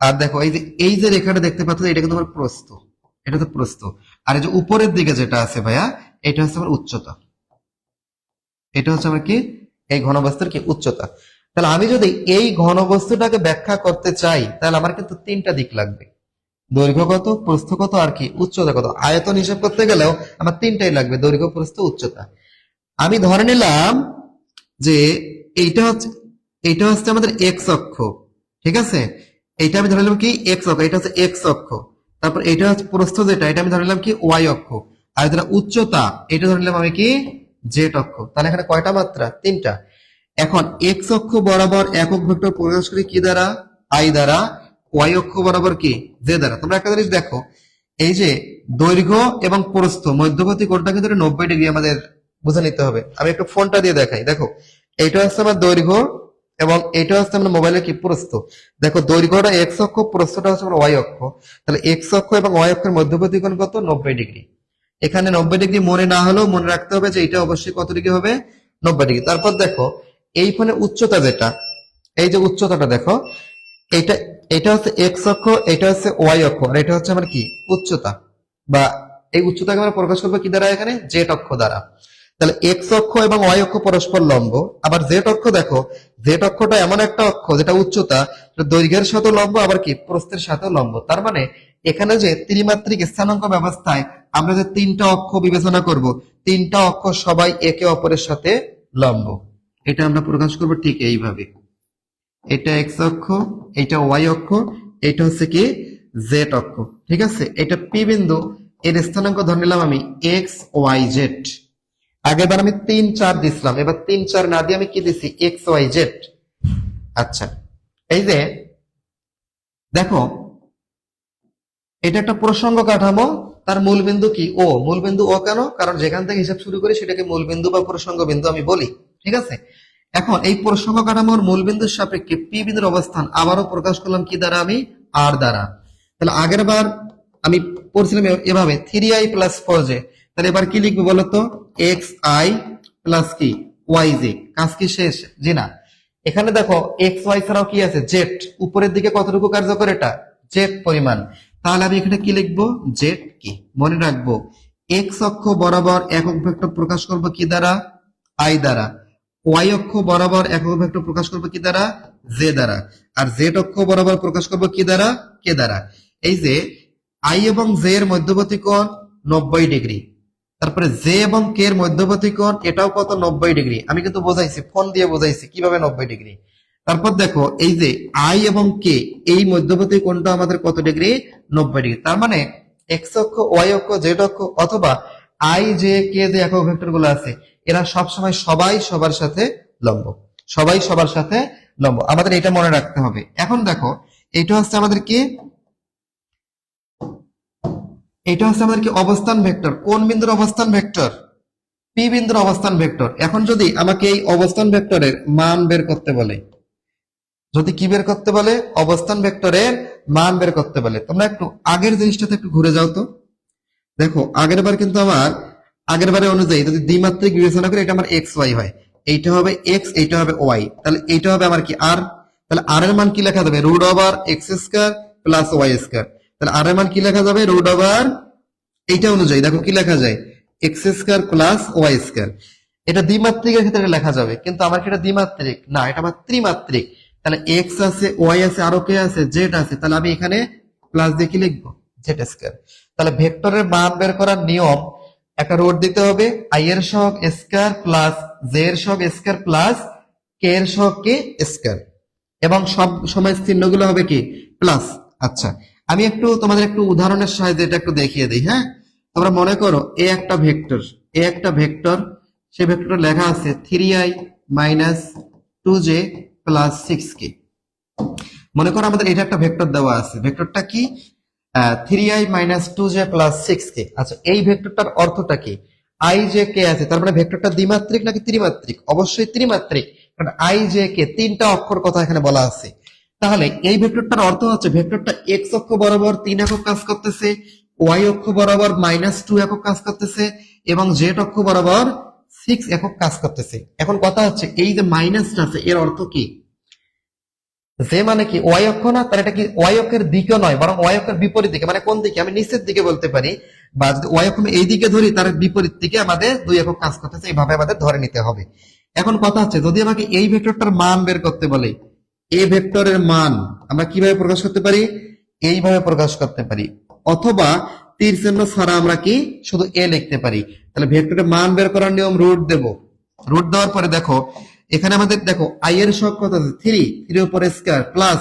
আর দেখো এই যে রেখাটা দেখতে পাচ্ছ, এটা কিন্তু আমার প্রস্থ, এটা হচ্ছে প্রস্থ। আর এই যে উপরের দিকে যেটা আছে ভাইয়া, এটা হচ্ছে আমার উচ্চতা। এটা হচ্ছে আমার কি? এই ঘনবস্তুর কি উচ্চতা। তাহলে আমি যদি এই ঘনবস্তুটাকে ব্যাখ্যা করতে চাই, তাহলে আমার কিন্তু 3টা দিক লাগবে। দৈর্ঘ্য কত, প্রস্থ কত, আর কি উচ্চতা কত। আয়তন হিসাব করতে গেলেও আমার 3টাই লাগবে, দৈর্ঘ্য, প্রস্থ, উচ্চতা। আমি ধরে নিলাম যে এইটা হচ্ছে আমাদের এক্স অক্ষ, ঠিক আছে? এইটা আমি ধরে নিলাম কি এক্স অক্ষ, এটা হচ্ছে এক্স অক্ষ। তারপর এটা হচ্ছে প্রস্থ, যেটা এটা আমি ধরে নিলাম কি ওয়াই অক্ষ। আর যেটা উচ্চতা, এটা ধরে নিলাম আমি কি জেড অক্ষ। তাহলে এখানে কয়টা মাত্রা? 3টা। এখন এক্স অক্ষ বরাবর একক ভেক্টর প্রকাশ করি কি দ্বারা? আই দ্বারা। ওয়াই অক্ষ বরাবর কি? জে দ্বারা। তোমরা একটা জিনিস দেখো, এই যে দৈর্ঘ্য এবং প্রস্থ মধ্যবর্তী কোণটা কিন্তু 90 ডিগ্রি আমাদের বুঝে নিতে হবে। আমি একটু ফোনটা দিয়ে দেখাই। দেখো, এইটা হচ্ছে আমার দৈর্ঘ্য এবং এটা হচ্ছে আমার মোবাইলের কি প্রস্থ। দেখো, দৈর্ঘ্যটা এক্স অক্ষ, প্রস্থটা হচ্ছে আমার ওয়াই অক্ষ। তাহলে এক্স অক্ষ এবং ওয়াই অক্ষের মধ্যবর্তী কোণ কত? 90 ডিগ্রি। এখানে 90 ডিগ্রি মনে না হলেও মনে রাখতে হবে যে এটা অবশ্যই কত ডিগ্রি হবে? 90 ডিগ্রি। তারপর দেখো, এই ফোনের উচ্চতা যেটা, এই যে উচ্চতাটা দেখো, এটা এটা হচ্ছে এক্স অক্ষ, এটা হচ্ছে ওয়াই অক্ষ, আর এটা হচ্ছে আমার কি উচ্চতা। বা এই উচ্চতাকে আমরা প্রকাশ করবো কি দ্বারা? এখানে জেড অক্ষ দ্বারা। তাহলে এক্স অক্ষ এবং ওয়াই অক্ষ পরস্পর লম্ব। আবার জেড অক্ষ দেখো, জেড অক্ষটা এমন একটা অক্ষ যেটা উচ্চতা, যেটা দৈর্ঘ্যের সাথে লম্ব, আবার কি প্রস্থের সাথেও লম্ব। তার মানে এখানে যে ত্রিমাত্রিক স্থানাঙ্ক ব্যবস্থায় আমরা যে তিনটা অক্ষ বিবেচনা করব, তিনটা অক্ষ সবাই একে অপরের সাথে লম্ব। এটা আমরা প্রকাশ করব ঠিক এইভাবে, এটা এক্স অক্ষ, এটা ওয়াই অক্ষ, এটা হচ্ছে কি জেড অক্ষ। ঠিক আছে, এটা পি বিন্দু, এর স্থানাঙ্ক ধরে নিলাম আমি এক্স ওয়াই জেড। আগেরবার আমি 3 4 দিছিলাম, এবার 3 4 না দিয়ে আমি কি দিছি এক্স ওয়াই জেড। আচ্ছা, এই যে দেখো এটা একটা প্রসঙ্গ কাঠামো, তার মূলবিন্দু কি ও। মূলবিন্দু ও কেন? কারণ যেখান থেকে হিসাব শুরু করি সেটাকে মূলবিন্দু বা প্রসঙ্গ বিন্দু আমি বলি। ঠিক আছে, এখন এই প্রসঙ্গ কাঠামোর মূলবিন্দুর সাপেক্ষে পি বিন্দুর অবস্থান আবারও প্রকাশ করলাম কি দ্বারা? আমি আর দ্বারা। তাহলে আগের বার আমি পড়ছিলাম এভাবে 3i প্লাস 4j। তাহলে এবার কি লিখবো বলতো? এক্স আই প্লাস কি ওয়াই জে। কাজ কি শেষ? জি না। এখানে দেখো এক্স ওয়াই ছাড়াও কি আছে? জেড। উপরের দিকে কতটুকু কার্যকর? এটা জেড পরিমাণ। তাহলে আমি এখানে কি লিখবো? জেড কি। মনে রাখবো এক্স অক্ষ বরাবর একক ভেক্টর প্রকাশ করব কি দ্বারা? আই দ্বারা। ওয়াই অক্ষ বরাবর একক ভেক্টর প্রকাশ করব কি দ্বারা? জে দ্বারা। আর জেড অক্ষ বরাবর প্রকাশ করব কি দ্বারা? কে দ্বারা। এই যে আই এবং জে এর মধ্যবর্তী কোণ 90 ডিগ্রি, তারপরে জে এবং কে এর মধ্যবর্তী কোণ এটাও কত? 90 ডিগ্রি। আমি কিন্তু বোঝাইছি, ফোন দিয়ে বোঝাইছি কিভাবে 90 ডিগ্রি। তারপর দেখো এই যে আই এবং কে, এই মধ্যবর্তী কোণটা আমাদের কত ডিগ্রি? 90 ডিগ্রি। তার মানে এক্স অক্ষ, ওয়াই অক্ষ, জেড অক্ষ অথবা আই জে কে যে একক ভেক্টর গুলো আছে এরা সবসময় সবাই সবার সাথে লম্ব। সবাই সবার সাথে লম্ব, আমাদের এটা মনে রাখতে হবে। এখন দেখো এটা হচ্ছে আমাদের কি? এটা হচ্ছে আমাদের কি অবস্থান ভেক্টর। কোন বিন্দুর অবস্থান ভেক্টর? পি বিন্দুর অবস্থান ভেক্টর। এখন যদি আমাকে এই অবস্থান ভেক্টরের মান বের করতে বলে, যদি কি বের করতে বলে? অবস্থান ভেক্টরের মান বের করতে বলে, তোমরা একটু আগের জিনিসটাতে একটু ঘুরে যাও তো। দেখো আগের বার কিন্তু আমার আগের বারের অনুযায়ী যদি দ্বিমাত্রিক বিবেচনা করি এটা আমার এক্স ওয়াই হয়, এইটা হবে এক্স, এইটা হবে ওয়াই, তাহলে এইটা হবে আমার কি আর। তাহলে আর এর মান কি লেখা যাবে? Root over x square plus y square. তাহলে আর এর মান কি লেখা যাবে? রুট ওভার, এইটা অনুযায়ী দেখো কি লেখা যায়? X square plus y square. এটা দ্বিমাত্রিকের ক্ষেত্রে লেখা যাবে, কিন্তু আমার কি এটা দ্বিমাত্রিক না, এটা আমার ত্রিমাত্রিক। তাহলে এক্স আছে, ওয়াই আছে, আরো কে আছে? জেড আছে। তাহলে আমি এখানে প্লাস দিয়ে কি লিখবো? Z square. তাহলে ভেক্টরের মান বের করার নিয়ম, একটা রুট দিতে হবে, আই এর সহগ স্কয়ার প্লাস জে এর সহগ স্কয়ার প্লাস কে এর সহগ কে স্কয়ার, এবং সব সময় চিহ্নগুলো হবে কি? প্লাস। আচ্ছা, আমি একটু তোমাদের একটু উদাহরণের সাহায্যে এটা একটু দেখিয়ে দিই। হ্যাঁ, তোমরা মনে করো এ একটা ভেক্টর, এ একটা ভেক্টর, সে ভেক্টরটা লেখা আছে 3i minus 2j plus 6k। মনে করো আমাদের এটা একটা ভেক্টর দেওয়া আছে, ভেক্টরটা কি? 3i minus 2j plus 6k। আচ্ছা, এই ভেক্টরটার অর্থটা কি? আই জে কে আছে, তার মানে ভেক্টরটা দ্বিমাত্রিক নাকি ত্রিমাত্রিক? অবশ্যই ত্রিমাত্রিক, কারণ আই জে কে তিনটা অক্ষর কথা এখানে বলা আছে। তাহলে এই ভেক্টরটার অর্থ হচ্ছে ভেক্টরটা এক্স অক্ষ বরাবর 3 একক কাজ করতেছে, ওয়াই অক্ষ বরাবর -2 একক কাজ করতেছে, এবং জেড অক্ষ বরাবর 6 একক কাজ করতেছে। এখন কথা হচ্ছে এই যে মাইনাসটা আছে এর অর্থ কি? যে মানে কি ওয়াই অক্ষ না, তার এটা কি ওয়াই অক্ষের দিকে নয়, বরং ওয়াই অক্ষের বিপরীত দিকে। মানে কোন দিকে? আমি নিচের দিকে বলতে পারি, বা যদি ওয়াই অক্ষ এই দিকে ধরি তার বিপরীত দিকে আমাদের 2 একক কাজ করতেছে, এইভাবে আমাদের ধরে নিতে হবে। এখন কথা হচ্ছে যদি আমাকে এই ভেক্টরটার মান বের করতে বলে, এই ভেক্টরের মান আমরা কিভাবে প্রকাশ করতে পারি? এইভাবে প্রকাশ করতে পারি, অথবা তীর চিহ্ন ছাড়া আমরা কি শুধু এ লিখতে পারি। তাহলে ভেক্টরের মান বের করার নিয়ম, রুট দেব। রুট দেওয়ার পরে দেখো এখানে আমাদের দেখো আই এর সহগ কত আছে? 3 উপর স্কয়ার প্লাস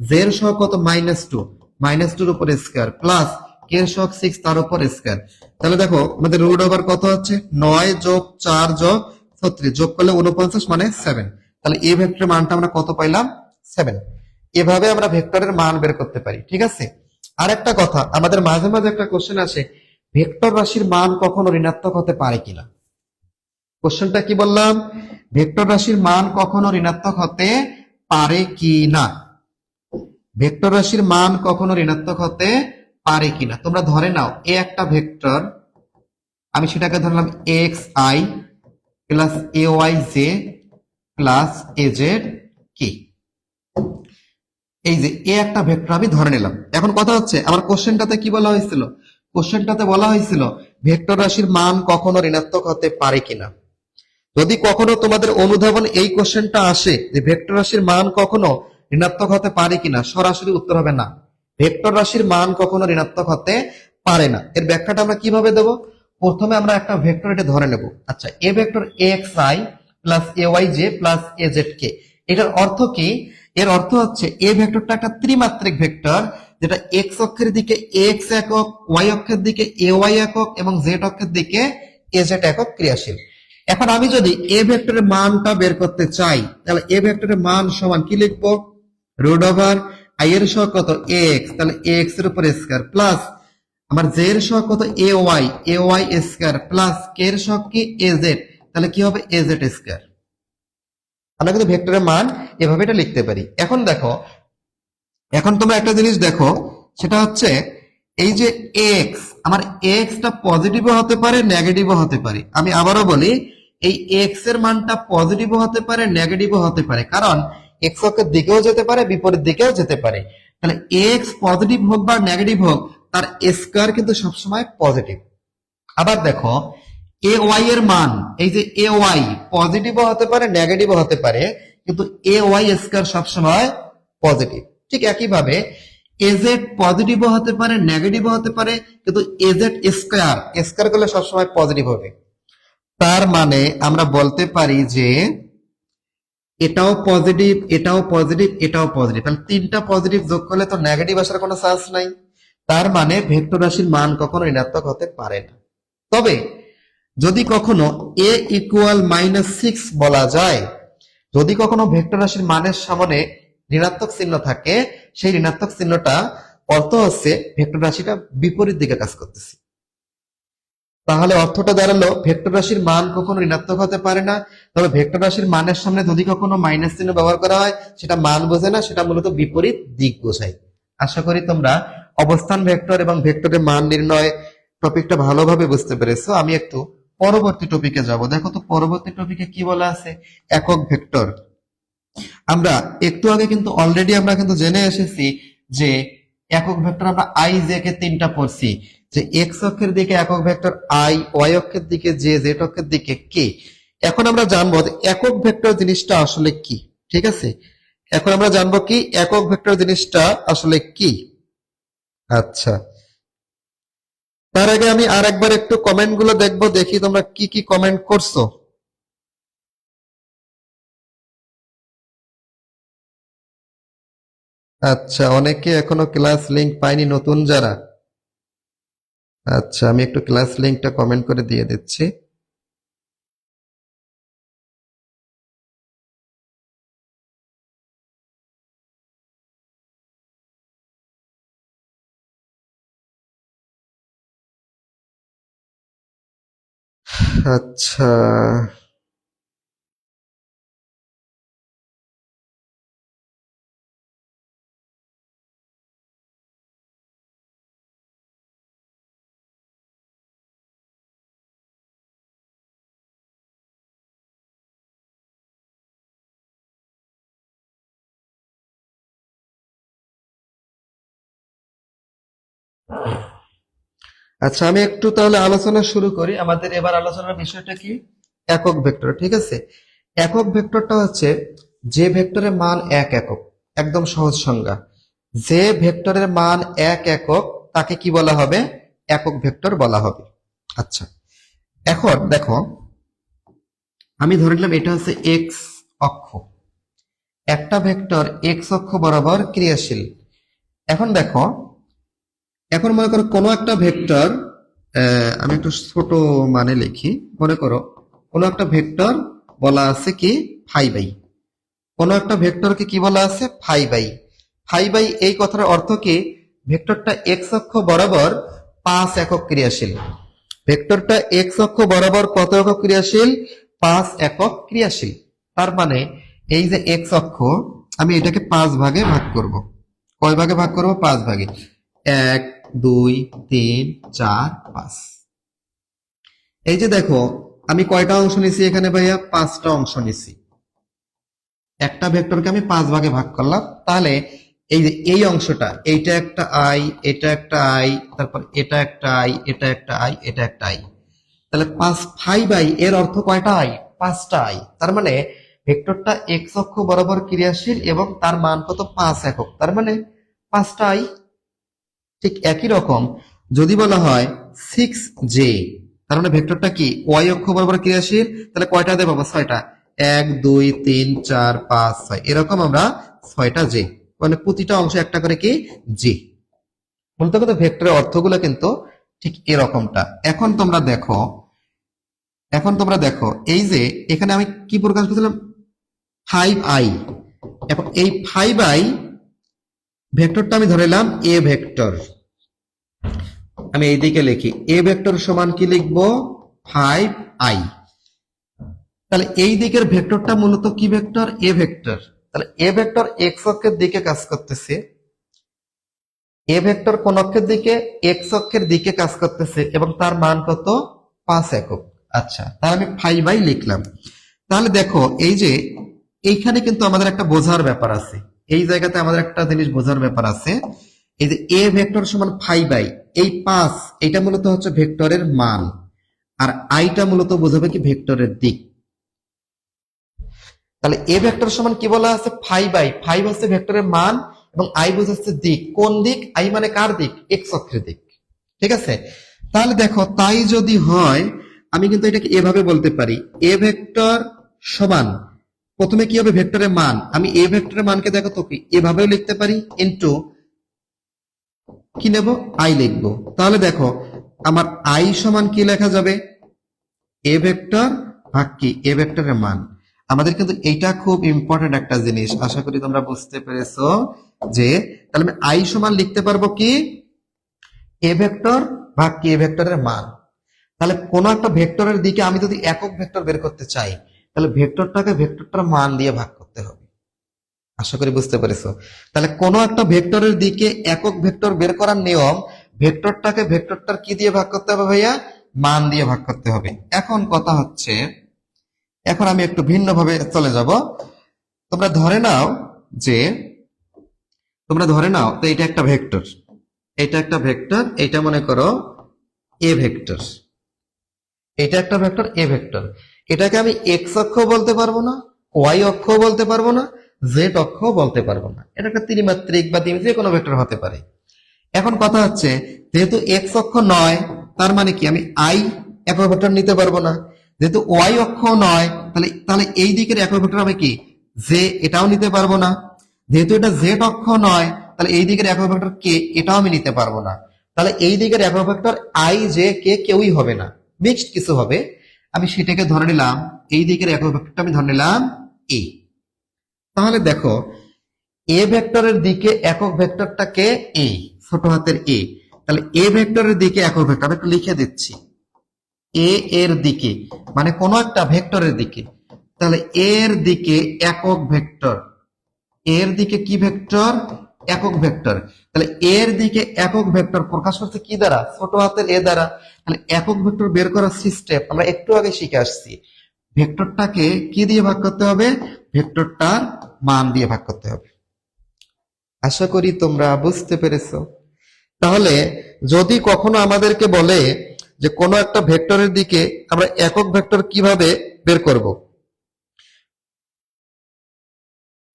জে এর সহগ কত? -2 -2 এর উপর স্কয়ার প্লাস কে এর সহগ 6 তার উপর স্কয়ার। তাহলে দেখো আমাদের রুট ওভার কত হচ্ছে? 9 যোগ 4 যোগ 36 যোগ করলে 49 মানে 7। তাহলে এই ভেক্টরের মানটা আমরা কত পাইলাম? 7। এভাবে আমরা ভেক্টরের মান বের করতে পারি। ঠিক আছে, আর একটা কথা, আমাদের মাঝে মাঝে একটা কোশ্চেন আসে, ভেক্টর রাশির মান কখনো ঋণাত্মক হতে পারে কিনা। কোশ্চেনটা কি বললাম? ভেক্টর রাশির মান কখনো ঋণাত্মক হতে পারে কি না। ভেক্টর রাশির মান কখনো ঋণাত্মক হতে পারে কিনা। তোমরা ধরে নাও এ একটা ভেক্টর, আমি সেটাকে ধরলাম x i plus a y j plus a z k. এই যে এ একটা ভেক্টর আমি ধরে নিলাম। এখন কথা হচ্ছে আমার কোশ্চেনটাতে কি বলা হয়েছিল? কোশ্চেনটাতে বলা হয়েছিল ভেক্টর রাশির মান কখনো ঋণাত্মক হতে পারে কিনা। যদি কখনো তোমাদের অনুধাবন এই কোশ্চেনটা আসে যে ভেক্টর রাশির মান কখনো ঋণাত্মক হতে পারে কিনা, সরাসরি উত্তর হবে না। ভেক্টর রাশির মান কখনো ঋণাত্মক হতে পারে না। এর ব্যাখ্যাটা আমরা কিভাবে দেব? প্রথমে আমরা একটা ভেক্টর এটা ধরে নেব। আচ্ছা, এ vector axi plus ayj plus azk, এটার অর্থ কি? এর অর্থ হচ্ছে এ ভেক্টরটা একটা ত্রিমাত্রিক ভেক্টর, যেটা এক্স অক্ষের দিকে x একক, y অক্ষের দিকে ay একক এবং z অক্ষের দিকে az একক ক্রিয়াশীল। এখন আমি যদি এ ভেক্টরের মানটা বের করতে চাই, তাহলে এ ভেক্টরের মান সমান কি লিখবো? রুট ওভার আই এর সহগ কত? এক্স, তাহলে এক্স এর উপর স্কয়ার প্লাস আমার জে এর সহগ কত? এ ওয়াই স্কয়ার প্লাস কে এর সহগ কি? এ জেড, তাহলে কি হবে? A Z square. আমরা কিন্তু ভেক্টরের মান এভাবে এটা লিখতে পারি। এখন দেখো, এখন তোমরা একটা জিনিস দেখো, সেটা হচ্ছে এই যে এক্স, আমার এক্সটা পজিটিভও হতে পারে নেগেটিভও হতে পারে। আমি আবারও বলি, এই এক্স এর মানটা পজিটিভও হতে পারে নেগেটিভও হতে পারে, কারণ এক্স অক্ষের দিকেও যেতে পারে বিপরীত দিকেও যেতে পারে। তাহলে এক্স পজিটিভ হোক বা নেগেটিভ হোক, তার স্কয়ার কিন্তু সবসময় পজিটিভ। আবার দেখো, এ ওয়াই এর মান, এই যে এ ওয়াই পজিটিভও হতে পারে নেগেটিভও হতে পারে, কিন্তু এ ওয়াই স্কয়ার সবসময় পজিটিভ। ঠিক একইভাবে এজেড পজিটিভও হতে পারে নেগেটিভও হতে পারে, কিন্তু এজেড স্কয়ার স্কয়ার করলে সবসময় পজিটিভ হবে। তার মানে আমরা বলতে পারি যে এটাও পজিটিভ, এটাও পজিটিভ, এটাও পজিটিভ, তাহলে তিনটা পজিটিভ যোগ করলে তো নেগেটিভ আসার কোনো চান্স নাই। তার মানে ভেক্টর রাশির মান কখনো ঋণাত্মক হতে পারে না। তবে যদি কখনো a ইকুয়াল -6 বলা যায়, যদি কখনো ভেক্টর রাশির মানের সামনে ঋণাত্মক চিহ্ন থাকে, সেই ঋণাত্মক চিহ্নটা অর্থ হচ্ছে ভেক্টর রাশিটা বিপরীত দিকে কাজ করতেছে। তাহলে অর্থটা দাঁড়ালো ভেক্টর রাশির মান কখনো ঋণাত্মক হতে পারে না। তবে ভেক্টর রাশির মানের সামনে যদি কখনো মাইনাস চিহ্ন ব্যবহার করা হয়, সেটা মান বোঝে না, সেটা মূলত বিপরীত দিক বোঝায়। আশা করি তোমরা অবস্থান ভেক্টর এবং ভেক্টরের মান নির্ণয় টপিকটা ভালোভাবে বুঝতে পেরেছো। আমি একটু পরবর্তী টপিকে যাব। দেখো তো পরবর্তী টপিকে কি বলা আছে? একক ভেক্টর। আমরা একটু আগে কিন্তু অলরেডি আমরা কিন্তু জেনে এসেছি যে একক ভেক্টর আমরা আই জে কে তিনটা পড়ছি, যে এক্স অক্ষের দিকে একক ভেক্টর আই, ওয়াই অক্ষের দিকে জে, জেড অক্ষের দিকে কে। এখন আমরা জানবো যে একক ভেক্টর জিনিসটা আসলে কি। ঠিক আছে, এখন আমরা জানবো কি একক ভেক্টর জিনিসটা আসলে কি। আচ্ছা, তার আগে আমি আর একবার একটু কমেন্ট গুলো দেখবো, দেখি তোমরা কি কি কমেন্ট করছো। আচ্ছা, অনেকে এখনো ক্লাস লিংক পায়নি, নতুন যারা। আচ্ছা, আমি একটু ক্লাস লিংকটা কমেন্ট করে দিয়ে দিচ্ছি। আচ্ছা, আচ্ছা, আমি একটু তাহলে আলোচনা শুরু করি। আমাদের এবার আলোচনার বিষয়টা কি? একক ভেক্টর। ঠিক আছে, একক ভেক্টরটা হচ্ছে যে ভেক্টরের মান এক একক। একদম সহজ সংজ্ঞা, যে ভেক্টরের মান এক একক তাকে কি বলা হবে? একক ভেক্টর বলা হবে। আচ্ছা, এখন দেখো, আমি ধরে নিলাম এটা হচ্ছে এক্স অক্ষ, একটা ভেক্টর এক্স অক্ষ বরাবর ক্রিয়াশীল। এখন দেখো, এখন মনে করো কোনো একটা ভেক্টর, আমি একটু ছোট মানে লিখি। মনে করো কোনো একটা ভেক্টর বলা আছে কি ফাই বাই, কোনো একটা ভেক্টরকে কি বলা আছে? Phi by. ফাই বাই এই কথার অর্থ কি? ভেক্টরটা এক্স অক্ষ বরাবর 5 একক ক্রিয়াশীল। ভেক্টরটা এক্স অক্ষ বরাবর কত একক ক্রিয়াশীল? 5 একক ক্রিয়াশীল। তার মানে এই যে এক্স অক্ষ, আমি এটাকে 5 ভাগে ভাগ করব। কয় ভাগে ভাগ করব? 5 ভাগে। 1 2 3 4 5। এই যে দেখো, আমি কয়টা অংশ নিছি এখানে ভাইয়া? 5টা অংশ নিছি। একটা ভেক্টরকে আমি 5 ভাগে ভাগ করলাম। তাহলে এই যে এই অংশটা, এইটা একটা আই, এটা একটা আই, তারপর এটা একটা আই, এটা একটা আই, এটা একটা আই, তাহলে 5 ফাইভ আই এর অর্থ কয়টা আই? 5টা আই। তার মানে ভেক্টরটা এক্স অক্ষ বরাবর ক্রিয়াশীল এবং তার মান কত? 5 একক, তার মানে 5টা আই। ঠিক একই রকম যদি বলা হয় 6j, তার মানে ভেক্টরটা কি ওয়াই অক্ষ বরাবর ক্রিয়াশীল, তাহলে কয়টা দেবো? 6টা। 1 2 3 4 5 6, এরকম আমরা 6টা জে, মানে প্রতিটা অংশ একটা করে কি জে। বলতে কথা ভেক্টরের অর্থগুলো কিন্তু ঠিক এরকমটা। এখন তোমরা দেখো এই যে এখানে আমি কি প্রকাশ করছিলাম 5i, এখন এই 5i ভেক্টরটা আমি ধরে নিলাম এ ভেক্টর। আমি এইদিকে লিখি এ ভেক্টর সমান কি লিখবো 5i। তাহলে এই দিকের ভেক্টরটা মূলত কি ভেক্টর? এ ভেক্টর। তাহলে এ ভেক্টর এক্স অক্ষের দিকে কাজ করতেছে, এ ভেক্টর কোন অক্ষের দিকে? এক্স অক্ষের দিকে কাজ করতেছে, এবং তার মান কত? 5 একক। আচ্ছা, তাহলে আমি 5i লিখলাম। তাহলে দেখো এই যে এইখানে কিন্তু আমাদের একটা বোঝার ব্যাপার আছে, এই জায়গাতে আমাদের একটা জিনিস বোঝার ব্যাপার আছে। এই যে এ ভেক্টর সমান 5i, এই 5 এটা মূলত হচ্ছে ভেক্টরের মান, আর আইটা মূলত বোঝাবে কি ভেক্টরের দিক। তাহলে এ ভেক্টর সমান কি বলা আছে 5i, 5 হচ্ছে ভেক্টরের মান এবং আই বোঝাচ্ছে দিক। কোন দিক? আই মানে কার দিক? এক্স অক্ষের দিক। ঠিক আছে, তাহলে দেখো তাই যদি হয় আমি কিন্তু এটাকে এভাবে বলতে পারি এ ভেক্টর সমান, প্রথমে কি হবে ভেক্টরের মান, আমি এ ভেক্টরের মানকে দেখো তো কি এভাবেও লিখতে পারি, ইনটু কি নেব আই লিখবো। তাহলে দেখো আমার আই সমান কি লেখা যাবে? এ ভেক্টর ভাগ কি এ ভেক্টরের মান। আমাদের কিন্তু এইটা খুব ইম্পর্টেন্ট একটা জিনিস, আশা করি তোমরা বুঝতে পেরেছো যে তাহলে আমি আই সমান লিখতে পারবো কি এ ভেক্টর ভাগ কি এ ভেক্টরের মান। তাহলে কোন একটা ভেক্টরের দিকে আমি যদি একক ভেক্টর বের করতে চাই, তাহলে ভেক্টরটাকে ভেক্টরটার মান দিয়ে ভাগ করতে হবে। আশা করি বুঝতে পেরেছো। তাহলে কোন একটা ভেক্টরের দিকে একক ভেক্টর বের করার নিয়ম, ভেক্টরটাকে ভেক্টরটার কি দিয়ে ভাগ করতে হবে ভাইয়া? মান দিয়ে ভাগ করতে হবে। এখন কথা হচ্ছে, এখন আমি একটু ভিন্নভাবে চলে যাব। তোমরা ধরে নাও যে তো এটা একটা ভেক্টর, এটা একটা ভেক্টর, এটা মনে করো এ ভেক্টর, এটা একটা ভেক্টর এ ভেক্টর। এটাকে আমি এক্স অক্ষ বলতে পারবো না, ওয়াই অক্ষ বলতে পারবো না, জেড অক্ষ বলতে পারবো না। এটা একটা ত্রিমাত্রিক বা যে কোনো ভেক্টর হতে পারে। এখন কথা হচ্ছে যেহেতু এক্স অক্ষ নয়, তার মানে কি আমি আই একক ভেক্টর নিতে পারবো না। যেহেতু ওয়াই অক্ষ নয়, তাহলে তাহলে এই দিকের একক ভেক্টর আমি কি জে এটাও নিতে পারবো না। যেহেতু এটা জেড অক্ষ নয়, তাহলে এই দিকের একক ভেক্টর কে এটাও আমি নিতে পারবো না। তাহলে এই দিকের একক ভেক্টর আই জে কে কেউই হবে না, মিক্সড কিছু হবে। আমি সেটাকে ধরে নিলাম, এই দিকের একক ভেক্টরটা আমি ধরে নিলাম এ। তাহলে দেখো এ ভেক্টরের দিকে একক ভেক্টরটাকে এ, ছোট হাতের এ। তাহলে এ ভেক্টরের দিকে একক ভেক্টর আমি একটু লিখে দিচ্ছি, এ এর দিকে মানে কোন একটা ভেক্টরের দিকে। তাহলে এর দিকে একক ভেক্টর, এর দিকে কি ভেক্টর? একক ভেক্টর। তাহলে এর দিকে একক ভেক্টর প্রকাশ করছে কি দ্বারা? ছোট হাতের এ দ্বারা। তাহলে একক ভেক্টর বের করার সিস্টেম আমরা একটু আগে শিখে আসছি, ভেক্টরটাকে কি দিয়ে ভাগ করতে হবে? ভেক্টরটার মান দিয়ে ভাগ করতে হবে। আশা করি তোমরা বুঝতে পেরেছো। তাহলে যদি কখনো আমাদেরকে বলে যে কোনো একটা ভেক্টরের দিকে আমরা একক ভেক্টর কিভাবে বের করব,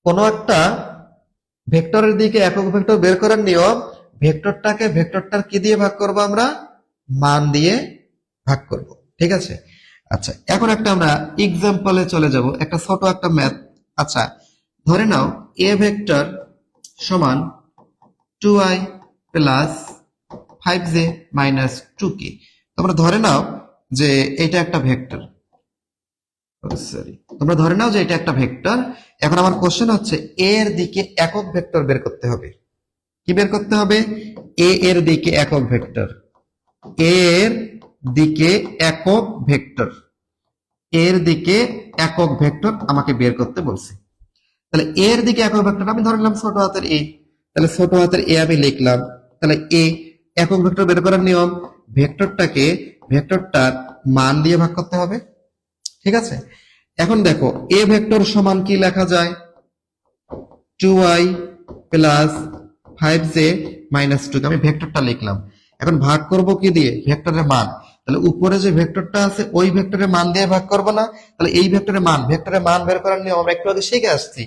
কোনো একটা ভেক্টরের দিকে একক ভেক্টর বের করার নিয়ম, ভেক্টরটাকে ভেক্টরটার কি দিয়ে ভাগ করব? আমরা মান দিয়ে ভাগ করব। ঠিক আছে, আচ্ছা এখন একটা আমরা এক্সাম্পলে চলে যাব, একটা ছোট একটা ম্যাথ। আচ্ছা ধরে নাও এ ভেক্টর সমান 2i plus 5j minus 2k। তোমরা ধরে নাও যে এটা একটা ভেক্টর, সরি তোমরা ধরে নাও যে এটা একটা ভেক্টর। এখন আমার কোশ্চেন হচ্ছে এ এর দিকে একক ভেক্টর বের করতে হবে। কি বের করতে হবে? এ এর দিকে একক ভেক্টর, এ এর দিকে একক ভেক্টর, এর দিকে একক ভেক্টর আমাকে বের করতে বলছে। তাহলে এর দিকে একক ভেক্টর আমি ধরে নিলাম ছোট হাতের এ। তাহলে ছোট হাতের এ আমি লিখলাম। তাহলে এ একক ভেক্টর বের করার নিয়ম, ভেক্টরটাকে ভেক্টরটার মান দিয়ে ভাগ করতে হবে। ঠিক আছে, এখন দেখো এ ভেক্টর সমান কি লেখা যায়? 2i প্লাস 5j মাইনাস 2, আমি ভেক্টরটা লিখলাম। এখন ভাগ করব কি দিয়ে? ভেক্টরের মান। তাহলে উপরে যে ভেক্টরটা আছে ওই ভেক্টরের মান দিয়ে ভাগ করব না, তাহলে এই ভেক্টরের মান বের করার নিয়ম আমরা একটু আগে শিখে আসছি।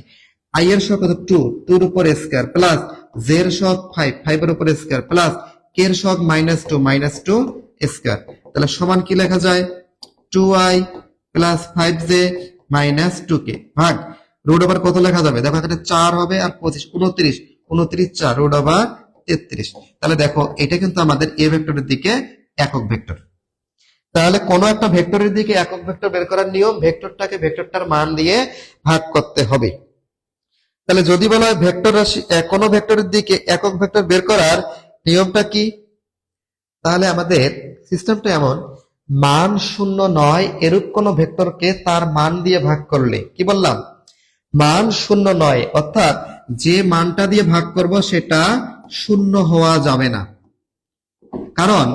আই এর সহগ কত 2, 2 এর উপর স্কয়ার প্লাস জে এর সহগ 5, 5 এর উপর স্কয়ার প্লাস কে এর সহগ -2 স্কয়ার। তাহলে সমান কি লেখা যায়? 2i plus 5j minus 2k ভাগ রুট ওভার কত লেখা যাবে? দেখো এখানে 4 হবে আর 25 29, 29 4 রুট ওভার 33। তাহলে দেখো এটা কিন্তু আমাদের এ ভেক্টরের দিকে একক ভেক্টর। তাহলে কোনো একটা ভেক্টরের দিকে একক ভেক্টর বের করার নিয়ম ভেক্টরটাকে ভেক্টরটার মান দিয়ে ভাগ করতে হবে। তাহলে যদি বলা হয় ভেক্টর রাশি কোনো ভেক্টরের দিকে একক ভেক্টর বের করার নিয়মটা কি, তাহলে আমাদের সিস্টেমটা এমন, মান শূন্য নয় এরূপ কোন ভেক্টরকে তার মান দিয়ে ভাগ করলে, কি বললাম? মান শূন্য নয় অর্থাৎ যে মানটা দিয়ে ভাগ করব সেটা শূন্য হওয়া যাবে না। কারণ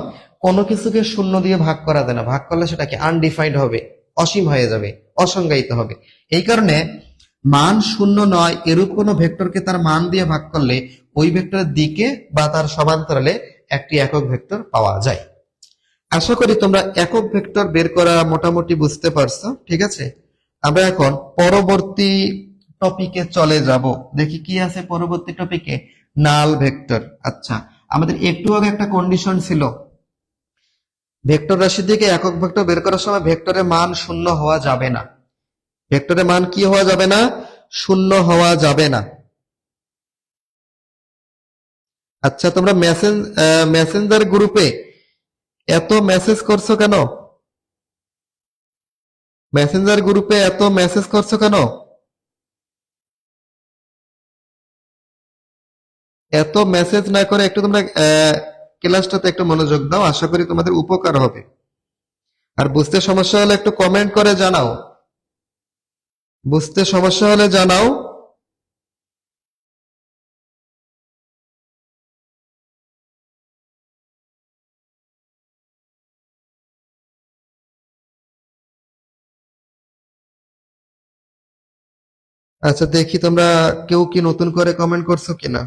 কোনো কিছুকে শূন্য দিয়ে ভাগ করা যায় না, ভাগ করলে সেটাকে আনডিফাইন্ড হবে, অসীম হয়ে যাবে, অসংজ্ঞায়িত হবে। এই কারণে মান শূন্য নয় এরূপ কোনো ভেক্টরকে তার মান দিয়ে ভাগ করলে ওই ভেক্টরের দিকে বা তার সমান্তরালে একটি একক ভেক্টর পাওয়া যায়। আশা করি তোমরা একক ভেক্টর বের করা মোটামুটি বুঝতে পারছো, ঠিক আছে? আমরা এখন পরবর্তী টপিকে চলে যাব। দেখি কি আছে পরবর্তী টপিকে, নাল ভেক্টর। আচ্ছা, আমাদের একটু আগে একটা কন্ডিশন ছিল, ভেক্টর রাশি থেকে একক ভেক্টর বের করার সময় ভেক্টরের মান শূন্য হওয়া যাবে না। ভেক্টরের মান কি হওয়া যাবে না? শূন্য হওয়া যাবে না। আচ্ছা, তোমরা মেসেঞ্জার গ্রুপে এত মেসেজ করছো কেন? মেসেঞ্জার গ্রুপে এত মেসেজ করছো কেন? এত মেসেজ না করে একটু তোমরা ক্লাসটাতে একটু মনোযোগ দাও, আশা করি তোমাদের উপকার হবে। আর বুঝতে সমস্যা হলে একটু কমেন্ট করে জানাও, বুঝতে সমস্যা হলে জানাও। আচ্ছা, দেখি তোমরা কেউ কি নতুন করে কমেন্ট করছো কিনা।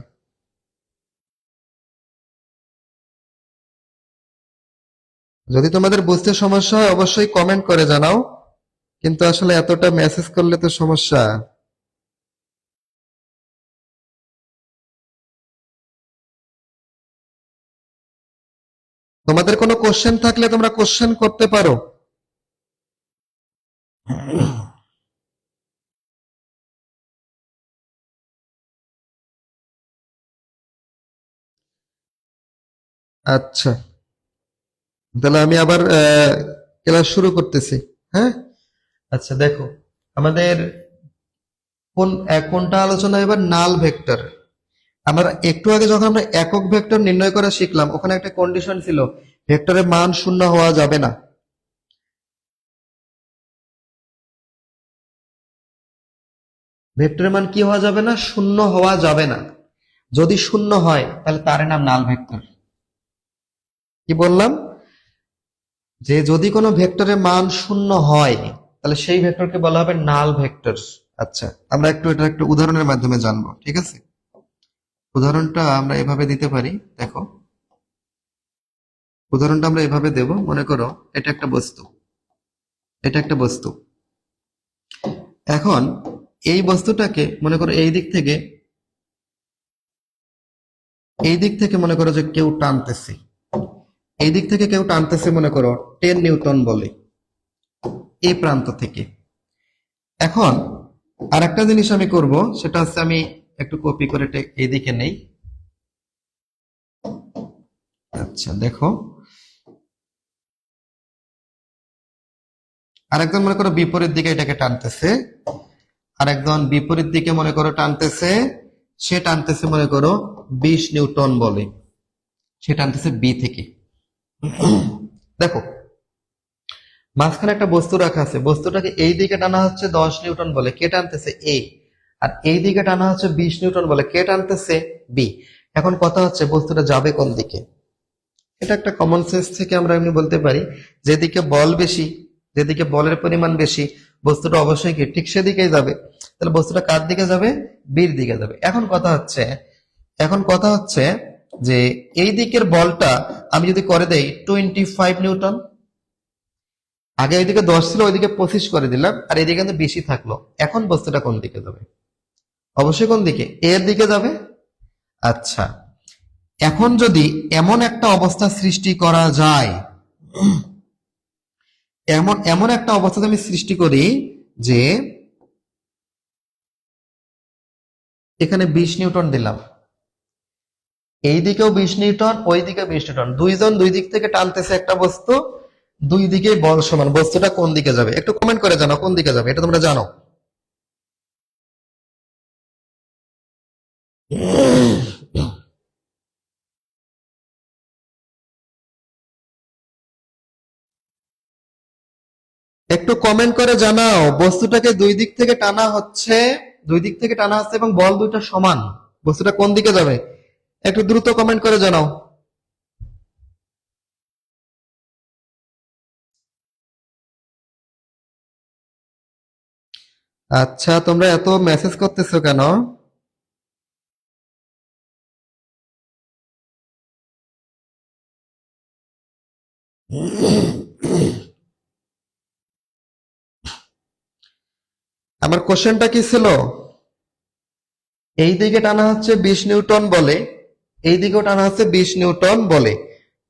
যদি তোমাদের বুঝতে সমস্যা হয় অবশ্যই কমেন্ট করে জানাও, কিন্তু আসলে এতটা মেসেজ করলে তো সমস্যা। তোমাদের কোনো কোশ্চেন থাকলে তোমরা কোশ্চেন করতে পারো। আচ্ছা, তাহলে আমি আবার ক্লাস শুরু করতেছি। হ্যাঁ, আচ্ছা দেখো, আমাদের কোনটা আলোচনা এবার? নাল ভেক্টর। আমরা একটু আগে যখন আমরা একক ভেক্টর নির্ণয় করা শিখলাম ওখানে একটা কন্ডিশন ছিল, ভেক্টরের মান শূন্য হওয়া যাবে না। ভেক্টরের মান কি হওয়া যাবে না? শূন্য হওয়া যাবে না। যদি শূন্য হয় তাহলে তার নাম নাল ভেক্টর। কি বললাম? যে যদি কোনো ভেক্টরের মান শূন্য হয় তাহলে সেই ভেক্টরকে বলা হবে নাল ভেক্টর। আচ্ছা, আমরা এটা একটু উদাহরণের মাধ্যমে জানবো, ঠিক আছে? উদাহরণটা আমরা এভাবে দিতে পারি, দেখো উদাহরণটা আমরা এভাবে দেব, মনে করো এটা একটা বস্তু, এটা একটা বস্তু। এখন এই বস্তুটাকে মনে করো এই দিক থেকে মনে করো যে কেউ টানতেছে, এই দিক থেকে কেউ টানতেছে, মনে করো 10 নিউটন বলে এই প্রান্ত থেকে। এখন আর একটা জিনিস আমি করব, সেটা হচ্ছে আমি একটু কপি করে এইদিকে নেই। আচ্ছা দেখো, আরেকজন মনে করো বিপরীত দিকে এটাকে টানতেছে, আরেকজন বিপরীত দিকে মনে করো টানতেছে, সে টানতেছে মনে করো 20 নিউটন বলে, সে টানতেছে বি থেকে। দেখো মাঝখানে একটা বস্তু রাখা আছে, বস্তুটাকে এই দিকে টানা হচ্ছে 10 নিউটন বলে, কে টানতেছে? এ। আর এই দিকে টানা হচ্ছে 20 নিউটন বলে, কে টানতেছে? বি। এখন কথা হচ্ছে বস্তুটা যাবে কোন দিকে? এটা একটা কমন সেন্স থেকে আমরা এমনি বলতে পারি, যেদিকে বল বেশি, যেদিকে বলের পরিমাণ বেশি বস্তুটা অবশ্যই কি ঠিক সেদিকেই যাবে। তাহলে বস্তুটা কার দিকে যাবে? বির দিকে যাবে। এখন কথা হচ্ছে যে এই দিকের বলটা আমি যদি করে দেই 25 নিউটন, আগে ওইদিকে 10 ছিল ওইদিকে 25 করে দিলাম, আর এইদিকে কিন্তু বেশি থাকলো, এখন বস্তুটা কোন দিকে যাবে? অবশ্যই কোন দিকে, এর দিকে যাবে। আচ্ছা, এখন যদি এমন একটা অবস্থা সৃষ্টি করা যায়, এমন এমন একটা অবস্থা আমি সৃষ্টি করি যে এখানে 20 নিউটন দিলাম, এই দিকেও 20 নিউটন, ওই দিকে 20 নিউটন, দুইজন দুই দিক থেকে টানতেছে একটা বস্তু, দুই দিকেই বল সমান, বস্তুটা কোন দিকে যাবে একটু কমেন্ট করে জানাও, কোন দিকে যাবে এটা তোমরা জানো। একটু কমেন্ট করে জানাও, বস্তুটাকে দুই দিক থেকে টানা হচ্ছে, দুই দিক থেকে টানা হচ্ছে এবং বল দুইটা সমান, বস্তুটা কোন দিকে যাবে একটু দ্রুত কমেন্ট করে জানাও। আচ্ছা, তোমরা এত মেসেজ করতেছো কেন? আমার কোশ্চেনটা কি ছিল? এই দিকে টানা হচ্ছে 20 নিউটন বলে, এই দিকেও টানা হচ্ছে 20 নিউটন বলে,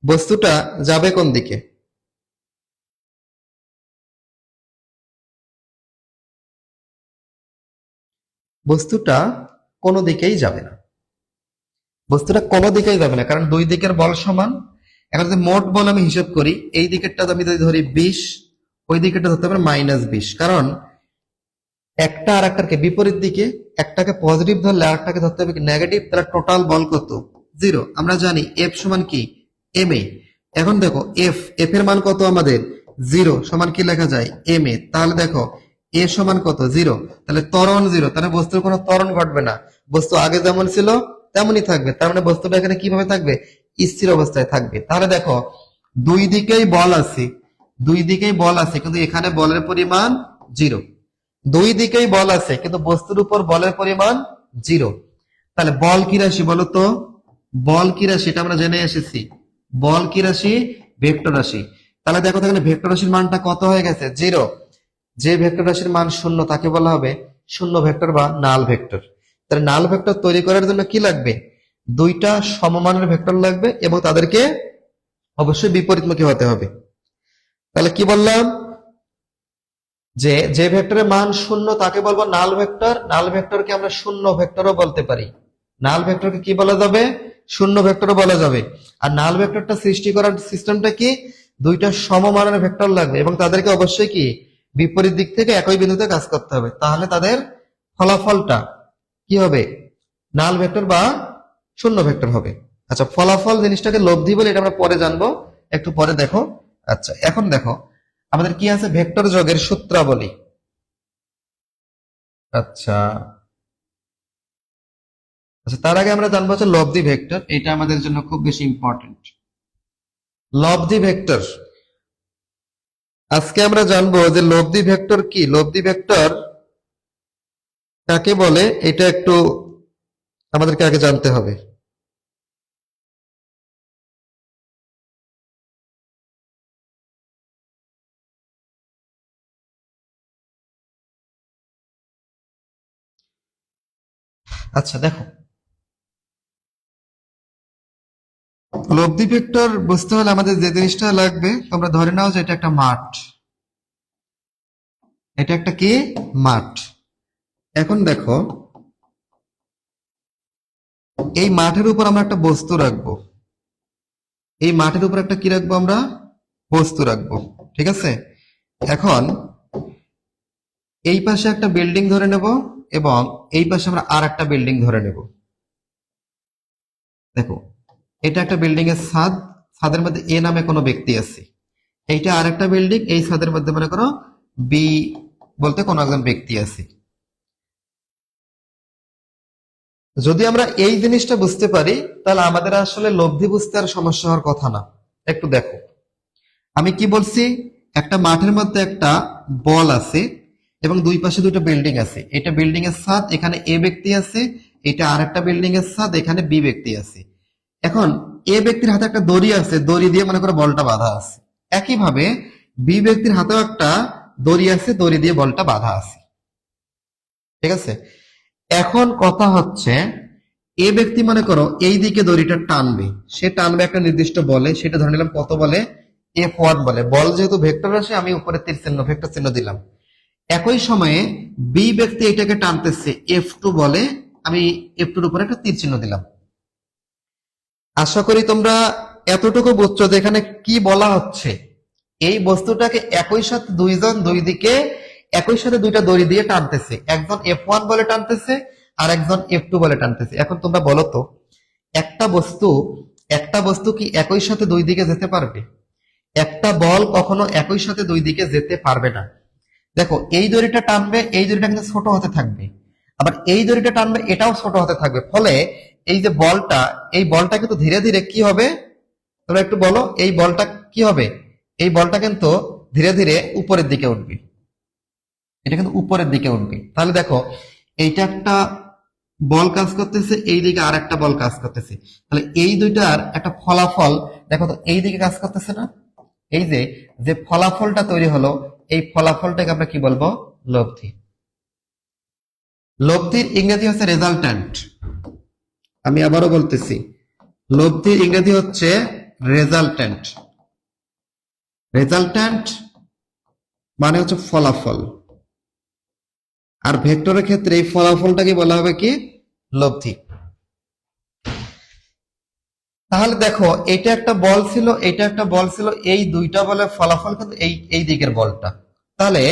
বস্তুটা যাবে কোন দিকে? বস্তুটা কোনো দিকেই যাবে না, বস্তুটা কোনো দিকেই যাবে না, কারণ দুই দিকের বল সমান। এখন যদি মোট বল আমি হিসাব করি, এই দিকেরটা আমি যদি ধরি 20, ওই দিকেরটা ধরতে পারি -20, কারণ একটা আর একটাকে বিপরীত দিকে, একটাকে পজিটিভ ধরলে আর একটাকে ধরতে হবে নেগেটিভ, তাহলে টোটাল বল কত? 0। আমরা জানি এফ সমান কি, এম এ। এখন দেখো এফ, এফ এর মান কত আমাদের? 0 সমান কি লেখা যায়, এম এ। তাহলে দেখো এ সমান কত, 0, তাহলে ত্বরণ 0, তাহলে বস্তুর কোনো ত্বরণ ঘটবে না, বস্তু আগে যেমন ছিল তেমনই থাকবে, তার মানে বস্তুটা এখানে কিভাবে থাকবে, স্থির অবস্থায় থাকবে। তাহলে দেখো দুই দিকেই বল আছে, দুই দিকেই বল আছে, কিন্তু এখানে বলের পরিমাণ 0। দুই দিকেই বল আছে কিন্তু বস্তুর উপর বলের পরিমাণ 0। তাহলে বল কি রাশি বলো তো? বল কি রাশি এটা আমরা জেনে এসেছি, বল কি রাশি, ভেক্টর রাশি। তাহলে দেখো এখানে ভেক্টর রাশির মানটা কত হয়ে গেছে, 0। যে ভেক্টর রাশির মান 0 তাকে বলা হবে শূন্য ভেক্টর বা নাল ভেক্টর। তাহলে নাল ভেক্টর তৈরি করার জন্য কি লাগবে, দুইটা সমমানের ভেক্টর লাগবে এবং তাদেরকে অবশ্যই বিপরীতমুখী হতে হবে। তাহলে কি বললাম, যে যে ভেক্টরের মান 0 তাকে বলবো নাল ভেক্টর, নাল ভেক্টরকে আমরা শূন্য ভেক্টরও বলতে পারি, নাল ভেক্টরকে কি বলা যাবে, শূন্য ভেক্টরও বলা যাবে। আর নাল ভেক্টরটা সৃষ্টি করার সিস্টেমটা কি, দুইটা সমমানের ভেক্টর লাগবে এবং তাদেরকে অবশ্যই কি বিপরীত দিক থেকে একই বিন্দুতে কাজ করতে হবে, তাহলে তাদের ফলাফলটা কি হবে, নাল ভেক্টর বা শূন্য ভেক্টর হবে। আচ্ছা, ফলাফল জিনিসটাকে লব্ধি বলে, এটা আমরা পরে জানবো, একটু পরে দেখো। আচ্ছা, এখন দেখো আমাদের কি আছে, ভেক্টর যোগের সূত্রাবলী। আচ্ছা আচ্ছা, তার আগে আমরা জানবো হচ্ছে লব্ধি ভেক্টর, এটা আমাদের জন্য খুব বেশি ইম্পর্টেন্ট। লব্ধি ভেক্টর, আজকে আমরা জানবো যে লব্ধি ভেক্টর কি, লব্ধি ভেক্টর কাকে বলে, এটা একটু আমাদেরকে আগে জানতে হবে। আচ্ছা দেখো, লব্ধি ভেক্টর বুঝতে হলে আমাদের যে জিনিসটা লাগবে, তোমরা ধরে নাও যে এটা একটা মাঠ, এটা একটা কি মাঠ। এখন দেখো এই মাঠের উপর আমরা একটা বস্তু রাখবো, এই মাঠের উপর একটা কি রাখবো আমরা, বস্তু রাখবো, ঠিক আছে। এখন এই পাশে একটা বিল্ডিং ধরে নেব এবং এই পাশে আমরা আর একটা বিল্ডিং ধরে নেব। দেখো এটা একটা বিল্ডিং এর ছাদ, ছাদের মধ্যে এ নামে কোনো ব্যক্তি আছে, এইটা আর একটা বিল্ডিং, এই ছাদের মধ্যে মনে করো বি বলতে কোনো একজন ব্যক্তি আছে। যদি আমরা এই জিনিসটা বুঝতে পারি, তাহলে আমাদের আসলে লব্ধি বুঝতে আর সমস্যা হওয়ার কথা না। একটু দেখো আমি কি বলছি, একটা মাঠের মধ্যে একটা বল আছে এবং দুই পাশে দুটো বিল্ডিং আছে, এটা বিল্ডিং এর ছাদ, এখানে এ ব্যক্তি আছে, এটা আর একটা বিল্ডিং এর ছাদ, এখানে বি ব্যক্তি আছে। এখন এ ব্যক্তির হাতে একটা দড়ি আছে, দড়ি দিয়ে মনে করো বলটা বাঁধা আছে। একইভাবে বি ব্যক্তির হাতেও একটা দড়ি আছে, দড়ি দিয়ে বলটা বাঁধা আছে, ঠিক আছে। এখন কথা হচ্ছে, এ ব্যক্তি মনে করো এই দিকে দড়িটা টানবে, সে টানবে একটা নির্দিষ্ট বলে, সেটা ধরে নিলাম কত বলে, F1 বলে। বল যেহেতু ভেক্টর আসে, আমি উপরে তীর চিহ্ন ভেক্টর চিহ্ন দিলাম। একই সময়ে বি ব্যক্তি এটাকে টানতেছে F2 বলে, আমি F2 এর উপরে একটা তীর চিহ্ন দিলাম। আশা করি তোমরা এতটুকু বুঝছো যে এখানে কি বলা হচ্ছে। এই বস্তুটাকে একই সাথে দুইজন দুই দিকে একই সাথে দুইটা দড়ি দিয়ে টানতেছে, একজন F1 বলে টানতেছে আর একজন F2 বলে টানতেছে। এখন তোমরা বলো তো, একটা বস্তু একটা বস্তু কি একই সাথে দুই দিকে যেতে পারবে? একটা বল কখনো একই সাথে দুই দিকে যেতে পারবে না। দেখো, এই দড়িটা টানবে, এই দড়িটা কিন্তু ছোট হতে থাকবে, আবার এই দড়িটা টানবে, এটাও ছোট হতে থাকবে। ফলে এই যে বলটা, এই বলটা কিন্তু ধীরে ধীরে কি হবে, তোমরা একটু বলো, এই বলটা কি হবে? এই বলটা কিন্তু ধীরে ধীরে উপরের দিকে উঠবে, এটা কিন্তু উপরের দিকে উঠবে। তাহলে দেখো, এইটা একটা বল কাজ করতেছে, এই দিকে আর একটা বল কাজ করতেছে, তাহলে এই দুইটার একটা ফলাফল দেখো তো এই দিকে কাজ করতেছে না? এই যে যে ফলাফলটা তৈরি হলো, এই ফলাফলটাকে আমরা কি বলবো? লব্ধি। লব্ধির ইংরেজি হচ্ছে রেজাল্ট্যান্ট। আমি আবারও বলতেছি, লব্ধির ইংরেজি হচ্ছে রেজাল্ট্যান্ট। রেজাল্ট্যান্ট মানে হচ্ছে ফলাফল, আর ভেক্টরের ক্ষেত্রে এই ফলাফলটাকে বলা হবে কি? লব্ধি। তাহলে দেখো, এটা একটা বল ছিল, এটা একটা বল ছিল, এই দুইটা বলের ফলাফল কিন্তু এই এই দিকের বলটা। তাহলে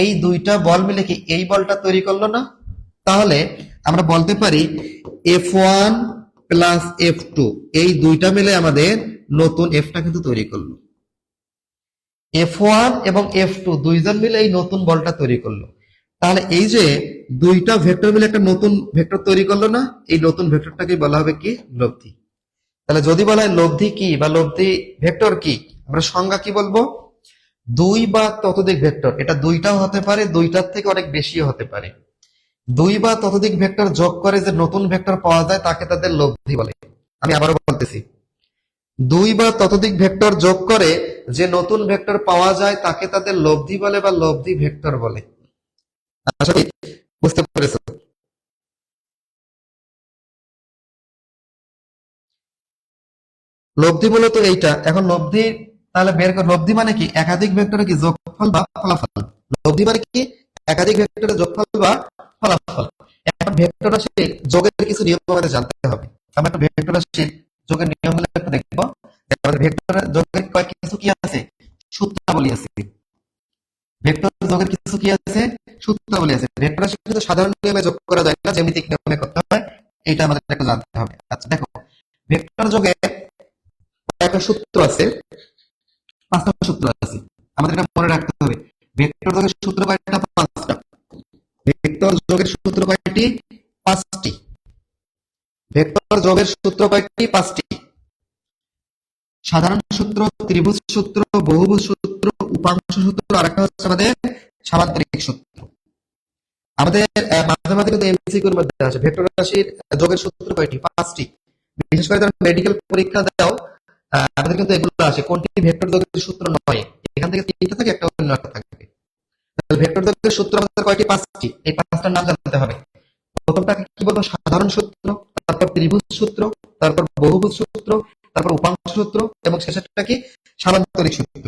এই দুইটা বল মিলে কি এই বলটা তৈরি করলো না? তাহলে আমরা বলতে পারি F1 প্লাস F2, এই দুইটা মিলে আমাদের নতুন এফটা কিন্তু তৈরি করলো। F1 এবং F2 দুইজন মিলে এই নতুন বলটা তৈরি করলো। তাহলে এই যে দুইটা ভেক্টর মিলে একটা নতুন ভেক্টর তৈরি করলো না, এই নতুন ভেক্টরটাকে বলা হবে কি? লব্ধি। তাহলে যদি বলা হয় লব্ধি কি বা লব্ধি ভেক্টর কি, আমরা সংজ্ঞা কি বলবো? দুই বা ততোধিক ভেক্টর, এটা দুইটাও হতে পারে, দুইটার থেকে অনেক বেশিও হতে পারে। দুই বা ততোধিক ভেক্টর যোগ করে যে নতুন ভেক্টর পাওয়া যায় তাকে তাদের লব্ধি বলে। আমি আবারও বলতেছি, দুই বা ততোধিক ভেক্টর যোগ করে যে নতুন ভেক্টর পাওয়া যায় তাকে তাদের লব্ধি বলে বা লব্ধি ভেক্টর বলে। আশা করি বুঝতে পেরেছো। লব্ধি মূলত এইটা। এখন লব্ধি তাহলে বের কর, লব্ধি মানে কি? একাধিক ভেক্টরের কি যোগফল বা ফলাফল। লব্ধি মানে কি? একাধিক ভেক্টরের যোগফল বা ফলাফল। এখন ভেক্টর রাশির যোগের কিছু নিয়ম আমাদের জানতে হবে। আমরা একটা ভেক্টর রাশির যোগের নিয়মগুলো একটু দেখবো। আমাদের ভেক্টরের যোগের কয়েক কিছু কি আছে? সূত্রাবলী আছে। ভেক্টর যোগের কিছু কি আছে? সূত্রাবলী আছে। ভেক্টর রাশি কিন্তু সাধারণ নিয়মে যোগ করা যায় না, জ্যামিতিক নিয়মে করতে হয়। এটা আমাদের একটু জানতে হবে। আচ্ছা দেখো, ভেক্টর যোগে একটা সূত্র আছে, 5টা সূত্র আছে, আমাদের এটা মনে রাখতে হবে। ভেক্টর যোগের সূত্র কয়টা? 5টা। ভেক্টর যোগের সূত্র কয়টি? 5টি। ভেক্টর যোগের সূত্র কয়টি? 5টি। সাধারণ সূত্র, ত্রিভুজ সূত্র, বহুভুজ সূত্র, উপাংশ সূত্র, আর একটা হচ্ছে আমাদের সামান্তরিক সূত্র। আমাদের মাঝে মাঝে কিন্তু এমসিকিউর মধ্যে আসে ভেক্টর রাশির যোগের সূত্র কয়টি? 5টি। বিশেষ করে যারা মেডিকেল পরীক্ষা দাও, আমাদের কিন্তু এগুলো আসে, কোনটি ভেক্টর যোগের সূত্র নয়। এখান থেকে 3টা থাকে, একটা অন্য একটা থাকবে। তাহলে ভেক্টর যোগের সূত্র আমাদের কয়টি? 5টি। এই 5টার নাম জানতে হবে। প্রথমটাকে কি বলবো? সাধারণ সূত্র, তারপর ত্রিভুজ সূত্র, তারপর বহুভুজ সূত্র, তারপর উপাংশ সূত্র, এবং শেষেরটা কি? সামান্তরিক সূত্র।